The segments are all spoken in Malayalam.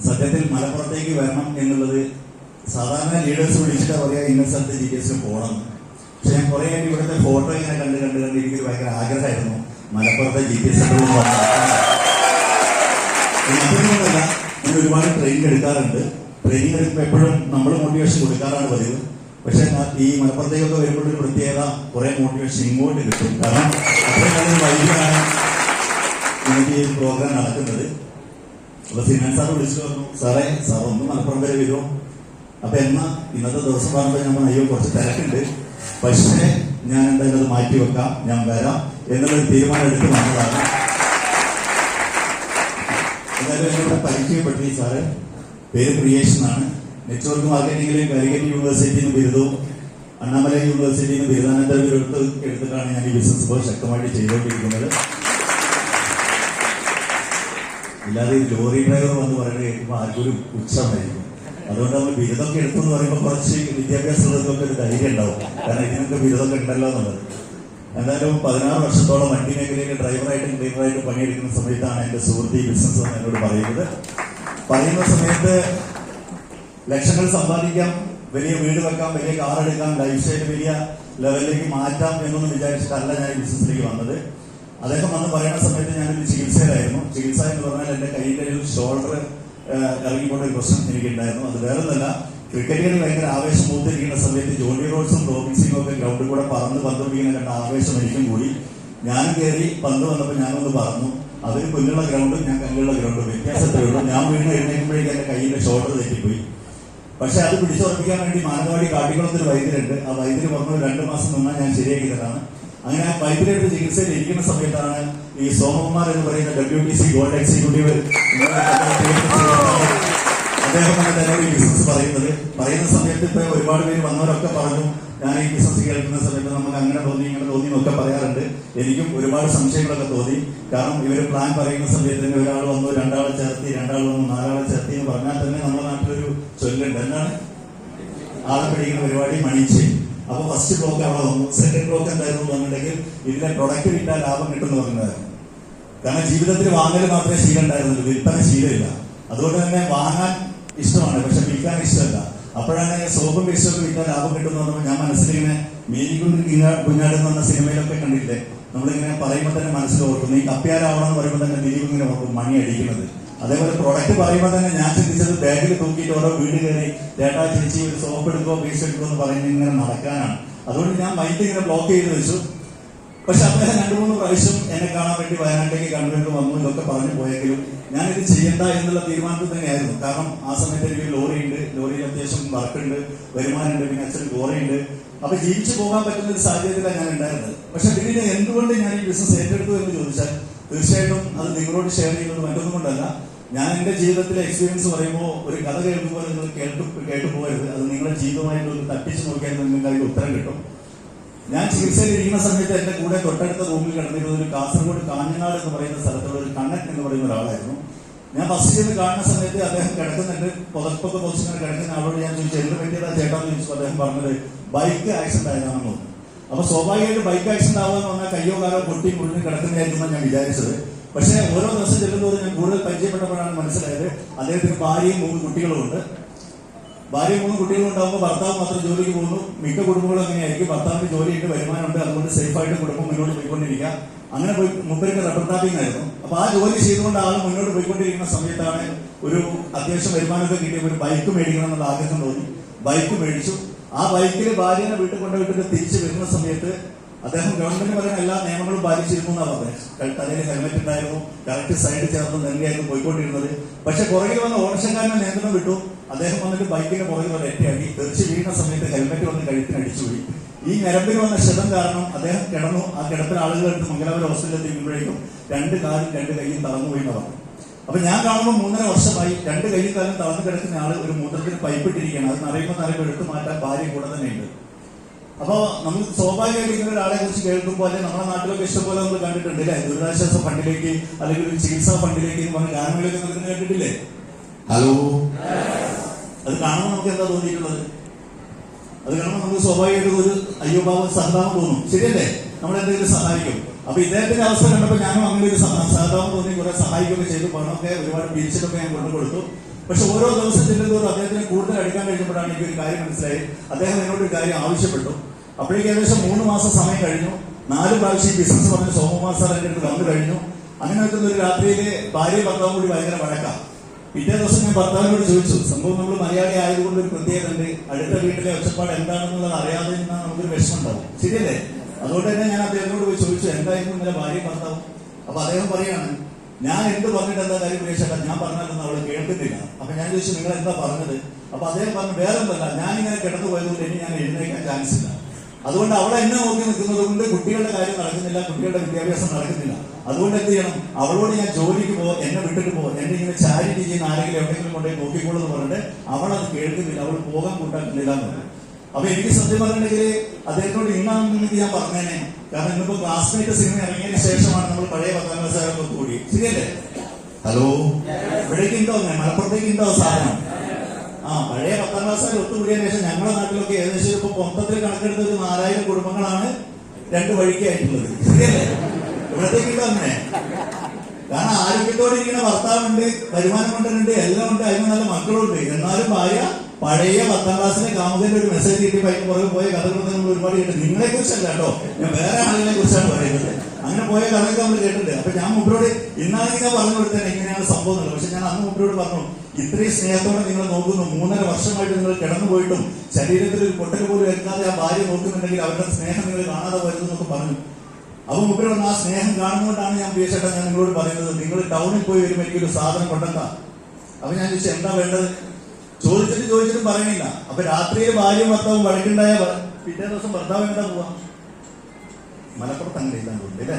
സത്യത്തിൽ മലപ്പുറത്തേക്ക് വരണം എന്നുള്ളത് സാധാരണ ലീഡേഴ്സ് വിളിച്ചിട്ട് പറയാ ഇന്ന സ്ഥലത്ത് GTS പോകണം. പക്ഷെ ഞാൻ കുറെ ആയിട്ട് ഇവിടുത്തെ ഫോട്ടോ ഇങ്ങനെ കണ്ട് എനിക്ക് ഭയങ്കര ആഗ്രഹമായിരുന്നു മലപ്പുറത്തെ GTS മറ്റൊന്നുമല്ല. ഞാൻ ഒരുപാട് ട്രെയിനിങ് എടുക്കാറുണ്ട്. ട്രെയിനിങ് എടുക്കുമ്പോൾ എപ്പോഴും നമ്മൾ മോട്ടിവേഷൻ കൊടുക്കാറാണ് പതിവ്. പക്ഷെ ഈ മലപ്പുറത്തേക്കൊക്കെ വരുമ്പോൾ ഒരു പ്രത്യേകത കുറെ മോട്ടിവേഷൻ ഇങ്ങോട്ട് കിട്ടും. കാരണം അത്രയും നല്ലൊരു വൈകിയാണ് എനിക്ക് ഈ പ്രോഗ്രാം നടക്കുന്നത്. അപ്പൊ സിനാൻ സാർ വിളിച്ചു പറഞ്ഞു, സാറേ സാർ ഒന്ന് മലപ്പുറം വരെ വരുമോ? അപ്പൊ എന്നാ ഇന്നത്തെ ദിവസം പറയുമ്പോൾ ഞാൻ അയ്യോ കുറച്ച് തിരക്കുണ്ട്, പക്ഷേ ഞാൻ എന്തായാലും അത് മാറ്റി വെക്കാം, ഞാൻ വരാം എന്നുള്ളൊരു തീരുമാനം എടുത്ത് വന്നതാണ്. എന്തായാലും എന്നോട് പരിചയപ്പെട്ടു. സാറ് പേര് ക്രിയേഷനാണ്. നെറ്റ്വർക്ക് മാർക്കറ്റിംഗിൽ കാലിക്കറ്റ് യൂണിവേഴ്സിറ്റിയിൽ നിന്ന് ബിരുദവും അണ്ണാമല യൂണിവേഴ്സിറ്റിയിൽ നിന്ന് ബിരുദാനന്തര ബിരുദം എടുത്തിട്ടാണ് ഞാൻ ഈ ബിസിനസ് ഇപ്പോൾ ശക്തമായിട്ട് ചെയ്തുകൊണ്ടിരിക്കുന്നത്. ഇല്ലാതെ ഈ ലോറി ഡ്രൈവർ വന്ന് പറയുന്നത് കേൾക്കുമ്പോൾ ആർക്കും ഒരു പുച്ഛമായിരിക്കും. അതുകൊണ്ട് നമ്മൾ ബിരുദമൊക്കെ എടുത്തെന്ന് പറയുമ്പോൾ കുറച്ച് വിദ്യാഭ്യാസമുള്ളവർക്കൊക്കെ ഒരു ധൈര്യം ഉണ്ടാവും. കാരണം ഇതിനൊക്കെ ബിരുദമൊക്കെ ഉണ്ടല്ലോ എന്നുള്ളത്. എന്തായാലും 16 വർഷത്തോളം വണ്ടി മേഖലയിൽ ഡ്രൈവറായിട്ടും ക്ലീനറായിട്ടും പണിയെടുക്കുന്ന സമയത്താണ് എന്റെ സുഹൃത്ത് ഈ ബിസിനസ് എന്നോട് പറയുന്ന സമയത്ത് ലക്ഷങ്ങൾ സമ്പാദിക്കാം, വലിയ വീട് വെക്കാം, വലിയ കാർ എടുക്കാം, ലൈഫ് സ്റ്റൈൽ വലിയ ലെവലിലേക്ക് മാറ്റാം എന്നൊന്നും വിചാരിച്ചിട്ടല്ല ഞാൻ ഈ ബിസിനസ്സിലേക്ക് വന്നത്. അദ്ദേഹം വന്ന് പറയുന്ന സമയത്ത് ഞാനൊരു ചികിത്സയിലായിരുന്നു. ചികിത്സ എന്ന് പറഞ്ഞാൽ എന്റെ കയ്യിന്റെ ഒരു ഷോൾഡർ ഇറങ്ങിക്കൊണ്ട ഒരു പ്രശ്നം എനിക്കുണ്ടായിരുന്നു. അത് വേറെ ഒന്നല്ല, ക്രിക്കറ്റുകളിൽ ഭയങ്കര ആവേശം മൂത്തിരിക്കുന്ന സമയത്ത് ജോണി റോഡ്സും റോബിൻസിനും ഒക്കെ ഗ്രൗണ്ടിൽ കൂടെ പന്ത് പിടിക്കുന്ന കണ്ട ആവേശം എനിക്കും കൂടി. ഞാനും കയറി പന്ത് വന്നപ്പോൾ ഞാനൊന്ന് പറഞ്ഞു, അവര് പുല്ലുള്ള ഗ്രൗണ്ടും ഞാൻ കല്ലുള്ള ഗ്രൗണ്ടും വ്യത്യാസത്തേ ഉള്ളൂ. ഞാൻ വീണ്ടും എഴുന്നേൽക്കുമ്പോഴേക്കും എന്റെ കയ്യിന്റെ ഷോൾഡർ തെറ്റിപ്പോയി. പക്ഷെ അത് പിടിച്ചുറപ്പിക്കാൻ വേണ്ടി മാനന്തവാടി കാട്ടിക്കുളത്തൊരു വൈദ്യരുണ്ട്. ആ വൈദ്യര് പറഞ്ഞു 2 മാസം മുന്നേ ഞാൻ ശരിയാക്കി തരാണ്. അങ്ങനെ ആ വൈദ്യരുടെ ചികിത്സയിൽ ഇരിക്കുന്ന സമയത്താണ് ഈ സോമകുമാർ എന്ന് പറയുന്ന WTC ഗോൾഡ് എക്സിക്യൂട്ടീവ് അദ്ദേഹം തന്നെ ഈ ബിസിനസ് പറയുന്ന സമയത്ത് ഇപ്പൊ ഒരുപാട് പേര് വന്നവരൊക്കെ പറഞ്ഞു, ഞാൻ ഈ ബിസിനസ് കേൾക്കുന്ന സമയത്ത് നമുക്ക് അങ്ങനെ തോന്നി ഇങ്ങനെ തോന്നി എന്നൊക്കെ പറയാറുണ്ട്. എനിക്കും ഒരുപാട് സംശയങ്ങളൊക്കെ തോന്നി. കാരണം ഇവര് പ്ലാൻ പറയുന്ന സമയത്ത് തന്നെ ഒരാൾ വന്നു, 2 ആളെ ചേർത്തി, 2 ആൾ വന്നു, 4 ആളെ ചേർത്തി എന്ന് പറഞ്ഞാൽ തന്നെ നമ്മുടെ നാട്ടിലൊരു ചൊല്ലുണ്ട്. എന്താണ്? ആളെ പിടിക്കുന്ന പരിപാടി മണിച്ച്. അപ്പൊ ഫസ്റ്റ് ബ്ലോക്ക് അവിടെ വന്നു. സെക്കൻഡ് ബ്ലോക്ക് എന്തായിരുന്നു പറഞ്ഞിട്ടുണ്ടെങ്കിൽ ഇതിന്റെ പ്രൊഡക്റ്റ് വിറ്റാൽ ലാഭം കിട്ടുമെന്ന് പറഞ്ഞതായിരുന്നു. കാരണം ജീവിതത്തിൽ വാങ്ങൽ മാത്രമേ ശീലം ഉണ്ടായിരുന്നുള്ളൂ, വിൽപ്പന ശീലമില്ല. അതുകൊണ്ട് തന്നെ വാങ്ങാൻ ഇഷ്ടമാണ്, പക്ഷെ വിൽക്കാൻ ഇഷ്ടമല്ല. അപ്പോഴാണ് സോപ്പും പേസ്റ്റൊക്കെ വിൽക്കാൻ ലാഭം കിട്ടുമെന്ന് പറഞ്ഞപ്പോൾ ഞാൻ മനസ്സിലിങ്ങനെ മേരിക്കുണ്ട് കുഞ്ഞാട് എന്ന് പറഞ്ഞ സിനിമയിലൊക്കെ കണ്ടില്ലേ, നമ്മളിങ്ങനെ പറയുമ്പോൾ തന്നെ മനസ്സിൽ ഓർക്കുന്നു. ഈ കപ്പ്യാരാവണം എന്ന് പറയുമ്പോൾ തന്നെ ദിലീപ് ഇങ്ങനെ ഓർക്കും മണി അടിക്കുന്നത്. അതേപോലെ പ്രൊഡക്റ്റ് പറയുമ്പോൾ തന്നെ ഞാൻ ചിന്തിച്ചത് ബാഗിൽ തൂക്കിയിട്ട് ഓരോ വീട് കയറി ചേട്ടാ ചേച്ചി ഒരു സോപ്പ് എടുക്കോ പേസ്റ്റ് എടുക്കോ എന്ന് പറയുന്നത് ഇങ്ങനെ നടക്കാനാണ്. അതുകൊണ്ട് ഞാൻ മൈൻഡ് ഇങ്ങനെ ബ്ലോക്ക് ചെയ്ത് വെച്ചു. പക്ഷെ അദ്ദേഹം 2-3 പ്രാവശ്യം എന്നെ കാണാൻ വേണ്ടി വയനാട്ടിലേക്ക് കണ്ടുകൊണ്ട് വന്നു ഇതൊക്കെ പറഞ്ഞു പോയെങ്കിലും ഞാനിത് ചെയ്യണ്ട എന്നുള്ള തീരുമാനത്തിൽ തന്നെയായിരുന്നു. കാരണം ആ സമയത്ത് എനിക്ക് ലോറിയുണ്ട്, ലോറിയിൽ അത്യാവശ്യം വർക്കുണ്ട്, വരുമാനമുണ്ട്, പിന്നെ അച്ഛൻ ഗോറയുണ്ട്. അപ്പൊ ജീവിച്ചു പോകാൻ പറ്റുന്ന ഒരു സാഹചര്യത്തിലാണ് ഞാൻ ഉണ്ടായിരുന്നത്. പക്ഷെ പിന്നീട് എന്തുകൊണ്ട് ഞാൻ ഈ ബിസിനസ് ഏറ്റെടുത്തു എന്ന് ചോദിച്ചാൽ തീർച്ചയായിട്ടും അത് നിങ്ങളോട് ഷെയർ ചെയ്യുന്നത് മറ്റൊന്നും കൊണ്ടല്ല. ഞാൻ എന്റെ ജീവിതത്തിലെ എക്സ്പീരിയൻസ് പറയുമ്പോൾ ഒരു കഥ കേൾക്കുമ്പോൾ നിങ്ങൾ കേട്ടു പോകരുത്. അത് നിങ്ങളുടെ ജീവിതമായിട്ട് ഒന്ന് തട്ടിച്ചു നോക്കിയാൽ നിങ്ങൾക്ക് അതിന്റെ ഉത്തരം കിട്ടും. ഞാൻ ചികിത്സയിൽ ഇരിക്കുന്ന സമയത്ത് എന്റെ കൂടെ തൊട്ടടുത്ത റൂമിൽ കിടന്നിരുന്ന ഒരു കാസർഗോഡ് കാഞ്ഞങ്ങാട് എന്ന് പറയുന്ന സ്ഥലത്തുള്ള ഒരു കണ്ണൻ എന്ന് പറയുന്ന ഒരാളായിരുന്നു. ഞാൻ ഫസ്റ്റ് ചെയ്ത് കാണുന്ന സമയത്ത് അദ്ദേഹം കിടക്കുന്നുണ്ട്, പുതപ്പൊക്കെ പൊസിങ്ങനെ കിടക്കുന്ന ആളോട് ഞാൻ ചോദിച്ചു എന്ത് പറ്റിയതാ ചേട്ടാന്ന് ചോദിച്ചു. അദ്ദേഹം പറഞ്ഞത് ബൈക്ക് ആക്സിഡന്റ് ആയതാണെന്ന് തോന്നുന്നു. അപ്പൊ സ്വാഭാവികമായിട്ട് ബൈക്ക് ആക്സിഡന്റ് ആവാന്ന് പറഞ്ഞാൽ കയ്യോ കാലോ പൊട്ടി മുറിഞ്ഞ് കിടക്കുന്നതായിരിക്കുമ്പോൾ ഞാൻ വിചാരിച്ചത്. പക്ഷെ ഓരോ ദിവസം ചെല്ലുന്നതോറും ഞാൻ കൂടുതൽ പരിചയപ്പെട്ടപ്പോഴാണ് മനസ്സിലായത് അദ്ദേഹത്തിന് ഭാര്യയും 3 കുട്ടികളും ഉണ്ട്. ഭാര്യയും 3 കുട്ടികളും ഉണ്ടാകുമ്പോൾ ഭർത്താവ് മാത്രം ജോലിക്ക് പോകുന്നു. മിക്ക കുടുംബങ്ങളും അങ്ങനെയായിരിക്കും. ഭർത്താവിന് ജോലിയുണ്ട്, വരുമാനമുണ്ട്, അതുകൊണ്ട് സേഫായിട്ട് കുടുംബം മുന്നോട്ട് പോയിക്കൊണ്ടിരിക്കുക. അങ്ങനെ മുമ്പൊക്കെ റബ്ബർ ടാപ്പിംഗ് ആയിരുന്നു. അപ്പൊ ആ ജോലി ചെയ്തുകൊണ്ട് ആൾ മുന്നോട്ട് പോയിക്കൊണ്ടിരിക്കുന്ന സമയത്താണ് ഒരു അത്യാവശ്യം വരുമാനമൊക്കെ കിട്ടിയപ്പോൾ ഒരു ബൈക്ക് മേടിക്കണം എന്നുള്ള ആഗ്രഹം തോന്നി. ബൈക്ക് മേടിച്ചു. ആ ബൈക്കിൽ ഭാര്യനെ വീട്ടിൽ കൊണ്ടുപോയിട്ട് തിരിച്ചു വരുന്ന സമയത്ത് അദ്ദേഹം ഗവൺമെന്റ് പറയുന്ന എല്ലാ നിയമങ്ങളും പാലിച്ചിരുന്നു എന്നാണ് പറഞ്ഞത്. തലയിൽ ഹെൽമെറ്റ് ഉണ്ടായിരുന്നു, കറക്റ്റ് സൈഡ് ചേർന്ന് നൽകിയായിരുന്നു പോയിക്കൊണ്ടിരുന്നത്. പക്ഷെ പുറകിൽ വന്ന ഓട്ടോക്കാരനെ നിയന്ത്രണം വിട്ടു. അദ്ദേഹം വന്നിട്ട് ബൈക്കിന്റെ പുറകിൽ വന്ന് എത്തിയാക്കി തെറിച്ച് വീഴുന്ന സമയത്ത് ഹെൽമെറ്റ് വന്ന് കഴുത്തിന് അടിച്ചുപോയി. ഈ ഞരമ്പിന് വന്ന ക്ഷതം കാരണം അദ്ദേഹം കിടന്നു. ആ കിടപ്പിൽ ആളുകളെടുത്ത് മംഗലാപുരം ഹോസ്പിറ്റലിൽ എത്തിക്കുമ്പോഴേക്കും 2 കാലും 2 കൈയും തളർന്നുപോയി എന്ന് പറഞ്ഞു. അപ്പൊ ഞാൻ കാണുമ്പോൾ 3.5 വർഷമായി 2 കൈയും കാലം തളർന്നു കിടക്കുന്ന ആള് ഒരു മൂത്രത്തിന് പൈപ്പിട്ടിരിക്കുകയാണ്. അത് നിറയുമ്പോൾ എടുത്തു മാറ്റാൻ ഭാര്യ കൂടെ തന്നെയുണ്ട്. അപ്പൊ നമുക്ക് സ്വാഭാവികമായിട്ട് ഇങ്ങനെ ഒരാളെ കുറിച്ച് കേൾക്കുമ്പോൾ അല്ലെങ്കിൽ നമ്മുടെ നാട്ടിലൊക്കെ ഇഷ്ടംപോലെ നമ്മൾ കണ്ടിട്ടുണ്ട് അല്ലെ, ദുരിതാശ്വാസ ഫണ്ടിലേക്ക് അല്ലെങ്കിൽ ഒരു ചികിത്സാ ഫണ്ടിലേക്ക് എന്ന് പറഞ്ഞ ഗാനങ്ങളിലൊക്കെ നമുക്ക് കേട്ടിട്ടില്ലേ? ഹലോ, അത് കാണുമ്പോൾ നമുക്ക് എന്താ തോന്നിയിട്ടുള്ളത്? അത് കാണുമ്പോൾ നമുക്ക് സ്വാഭാവികമായിട്ട് ഒരു അയ്യോ ഭാവം സഹതാപം തോന്നും. ശരിയല്ലേ? നമ്മളെന്തെങ്കിലും സഹായിക്കും. അപ്പൊ ഇദ്ദേഹത്തിന്റെ അവസ്ഥ കണ്ടപ്പോൾ ഞാനും അങ്ങനെ ഒരു സഹതാപം തോന്നി, കുറെ സഹായിക്കുകയൊക്കെ ചെയ്തു, പണമൊക്കെ ഒരുപാട് പിരിച്ചിട്ടൊക്കെ ഞാൻ കൊണ്ടുകൊടുത്തു. പക്ഷെ ഓരോ ദിവസം ചെല്ലുന്നതോറും അദ്ദേഹത്തിന് കൂടുതൽ അടുക്കാൻ കഴിഞ്ഞപ്പോഴാണ് എനിക്ക് ഒരു കാര്യം മനസ്സിലായി. അദ്ദേഹം എന്നോട് ഒരു കാര്യം ആവശ്യപ്പെട്ടു. അപ്പോഴേക്ക് ഏകദേശം 3 മാസം സമയം കഴിഞ്ഞു. 4 പ്രാവശ്യം ബിസിനസ് പറഞ്ഞ സോമകുമാർ സാർ എന്റെ അടുത്ത് വന്നു കഴിഞ്ഞു. അങ്ങനെ വെക്കുന്ന ഒരു രാത്രിയില് ഭാര്യ ഭർത്താവും കൂടി ഭയങ്കര വഴക്കാം. പിറ്റേ ദിവസം ഞാൻ ഭർത്താവിനോട് ചോദിച്ചു, സംഭവം നമ്മൾ മലയാളി ആയതുകൊണ്ട് ഒരു പ്രത്യേകത ഉണ്ട്, അടുത്ത വീട്ടിലെ ഒച്ചപ്പാട് എന്താണെന്നുള്ളത് അറിയാതെ നിന്നാൽ നമുക്കൊരു വിഷമം ഉണ്ടാവും, ശരിയല്ലേ? അതുകൊണ്ട് തന്നെ ഞാൻ അദ്ദേഹത്തോട് പോയി ചോദിച്ചു, എന്തായിരുന്നു ഇന്നലെ ഭാര്യ ഭർത്താവും? അപ്പൊ അദ്ദേഹം പറയാണ്, ഞാൻ എന്ത് പറഞ്ഞിട്ട് എന്താ കാര്യം ഉപേക്ഷിച്ചാ, ഞാൻ പറഞ്ഞാലൊന്നും അവള് കേൾക്കുന്നില്ല. അപ്പൊ ഞാൻ ചോദിച്ചു, നിങ്ങൾ എന്താ പറഞ്ഞത്? അപ്പൊ അദ്ദേഹം പറഞ്ഞു, വേറെ ഒന്നല്ല, ഞാനിങ്ങനെ കിടന്നു പോയതുകൊണ്ട് ഇനി ഞാൻ എഴുന്നേക്കാൻ ചാൻസ് ഇല്ല. അതുകൊണ്ട് അവളെ എന്നെ നോക്കി നിൽക്കുന്നത് കൊണ്ട് കുട്ടികളുടെ കാര്യം നടക്കുന്നില്ല, കുട്ടികളുടെ വിദ്യാഭ്യാസം നടക്കുന്നില്ല. അതുകൊണ്ട് എന്ത് ചെയ്യണം, അവളോട് ഞാൻ ജോലിക്ക് എന്നെ വിട്ടിട്ട് എന്നെ ഇങ്ങനെ ചാരിറ്റി ചെയ്യുന്ന ആരെങ്കിലും എവിടെയെങ്കിലും കൊണ്ടുപോയി നോക്കിക്കോളെന്ന് പറഞ്ഞിട്ട് അവളത് കേൾക്കുന്നില്ല, അവൾ പോകാൻ കൂട്ടാക്കുന്നില്ല എന്ന്. അപ്പൊ എനിക്ക് സത്യം പറഞ്ഞിട്ടുണ്ടെങ്കിൽ അദ്ദേഹത്തോട് ഇന്നാണെന്ന് ഞാൻ പറഞ്ഞേനെ. കാരണം ഇന്നിപ്പോ ക്ലാസ്മേറ്റ് സിനിമ ഇറങ്ങിയതിന് ശേഷമാണ് നമ്മൾ പഴയ 10ാം ക്ലാസ്സുകാരൊക്കെ കൂടി, ശരിയല്ലേ? ഹലോ, ഇവിടേക്ക് ഉണ്ടോ? മലപ്പുറത്തേക്ക് ഉണ്ടോ സാധനം? പഴയ 10ാം ക്ലാസ്സുകാർ ഒത്തുകൂടിയതിനു ശേഷം ഞങ്ങളുടെ നാട്ടിലൊക്കെ ഏകദേശം ഇപ്പൊ മൊത്തത്തിൽ കണക്കെടുത്ത ഒരു 4000 കുടുംബങ്ങളാണ് 2 വഴിക്കായിട്ടുള്ളത്, ശരിയല്ലേ? ഇവിടത്തേക്ക് ഉണ്ടോ അങ്ങനെ? കാരണം ആരോഗ്യത്തോടെ ഇരിക്കുന്ന ഭർത്താവുണ്ട്, വരുമാനം കൊണ്ടുണ്ട്, എല്ലാം ഉണ്ട്, അതിന് നല്ല മക്കളുണ്ട്. എന്നാലും ഭാര്യ പഴയ 10ാം ക്ലാസ്സിലെ കാമുകന്റെ ഒരു മെസ്സേജ് കിട്ടി അതിന് പുറകെ പോയ കഥകളൊക്കെ നമ്മൾ ഒരുപാട് കേട്ടു. നിങ്ങളെ കുറിച്ചല്ല കേട്ടോ, ഞാൻ വേറെ ആളുകളെ കുറിച്ചാണ് പറയുന്നത്. അങ്ങനെ പോയ കഥയൊക്കെ നമ്മൾ കേട്ടിട്ടുണ്ട്. അപ്പൊ ഞാൻ മുമ്പിലോട് ഇന്നാണെങ്കിൽ ഞാൻ പറഞ്ഞു കൊടുത്തത് എങ്ങനെയാണ് സംഭവം എന്നുള്ളത്. പക്ഷെ ഞാൻ അന്ന് മുമ്പിലോട് പറഞ്ഞു, ഇത്രയും സ്നേഹത്തോടെ നിങ്ങൾ നോക്കുന്നു, 3.5 വർഷമായിട്ട് നിങ്ങൾ കിടന്നു പോയിട്ടും ശരീരത്തിൽ ഒരു പൊട്ടൽ പോലും ഏൽക്കാതെ ആ ഭാര്യ നോക്കുന്നുണ്ടെങ്കിൽ അവരുടെ സ്നേഹം നിങ്ങൾ കാണാതെ വരുന്നൊക്കെ പറഞ്ഞു. അപ്പൊ മുമ്പിൽ വന്ന ആ സ്നേഹം കാണുന്നതുകൊണ്ടാണ് ഞാൻ ഉപേക്ഷിച്ചിട്ട് ഞാൻ നിങ്ങളോട് പറയുന്നത്, നിങ്ങൾ ടൗണിൽ പോയി വരുമ്പോൾ എനിക്കൊരു സാധനം കൊണ്ടെത്താ. അപ്പൊ ഞാൻ ചോദിച്ചു, എന്താ വേണ്ടത്? ചോദിച്ചിട്ടും പറയണില്ല. അപ്പൊ രാത്രിയിൽ ഭാര്യയും ഭർത്താവും വഴക്കുണ്ടായ പിറ്റേ ദിവസം ഭർത്താവ് എന്താ പോവാ? മലപ്പുറത്ത് അങ്ങനെ ഇല്ലാന്ന് തോന്നുന്നു അല്ലേ?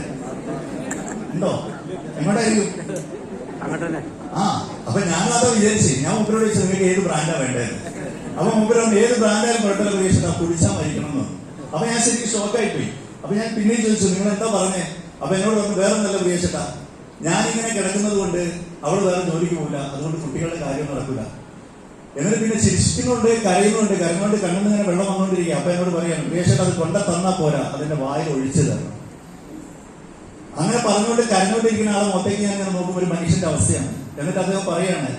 ഉണ്ടോ? എങ്ങോട്ടായിരിക്കും? അപ്പൊ ഞാനത് വിചാരിച്ചു, ഞാൻ മുമ്പിലോട് ചോദിച്ചു, നിങ്ങൾക്ക് ഏത് ബ്രാൻഡാ വേണ്ടത്? അപ്പൊ മുമ്പിൽ ഏത് ബ്രാൻഡായാലും കുഴപ്പമില്ല ഉപയോഗിച്ചിട്ട് കുടിച്ചാൽ മരിക്കണം എന്ന്. അപ്പൊ ഞാൻ ശരിക്കും ഷോക്കായി പോയി. അപ്പൊ ഞാൻ പിന്നെയും ചോദിച്ചു, നിങ്ങൾ എന്താ പറഞ്ഞേ? അപ്പൊ എന്നോട് പറഞ്ഞു, വേറെ നല്ല ഉപയോഗിച്ചിട്ടാ, ഞാനിങ്ങനെ കിടക്കുന്നത് കൊണ്ട് അവള് വേറെ ജോലിക്ക് പോകില്ല, അതുകൊണ്ട് കുട്ടികളുടെ കാര്യം നടക്കില്ല. എന്നിട്ട് പിന്നെ ചിരിക്കുന്നുണ്ട്, കരയുന്നുണ്ട്, കരഞ്ഞുകൊണ്ട് കണ്ണിന്ന് ഇങ്ങനെ വെള്ളം വന്നുകൊണ്ടിരിക്കുക. അപ്പൊ എന്നോട് പറയാം, ഉപേക്ഷിട്ട് അത് കൊണ്ട തന്നാ പോരാ, അതിന്റെ വായിൽ ഒഴിച്ചു തരണം. അങ്ങനെ പറഞ്ഞുകൊണ്ട് കരഞ്ഞുകൊണ്ടിരിക്കുന്ന ആളെ മൊത്തയ്ക്ക് ഞാൻ ഇങ്ങനെ നോക്കുമ്പോൾ ഒരു മനുഷ്യന്റെ അവസ്ഥയാണ്. എന്നിട്ട് അദ്ദേഹം പറയാണ്,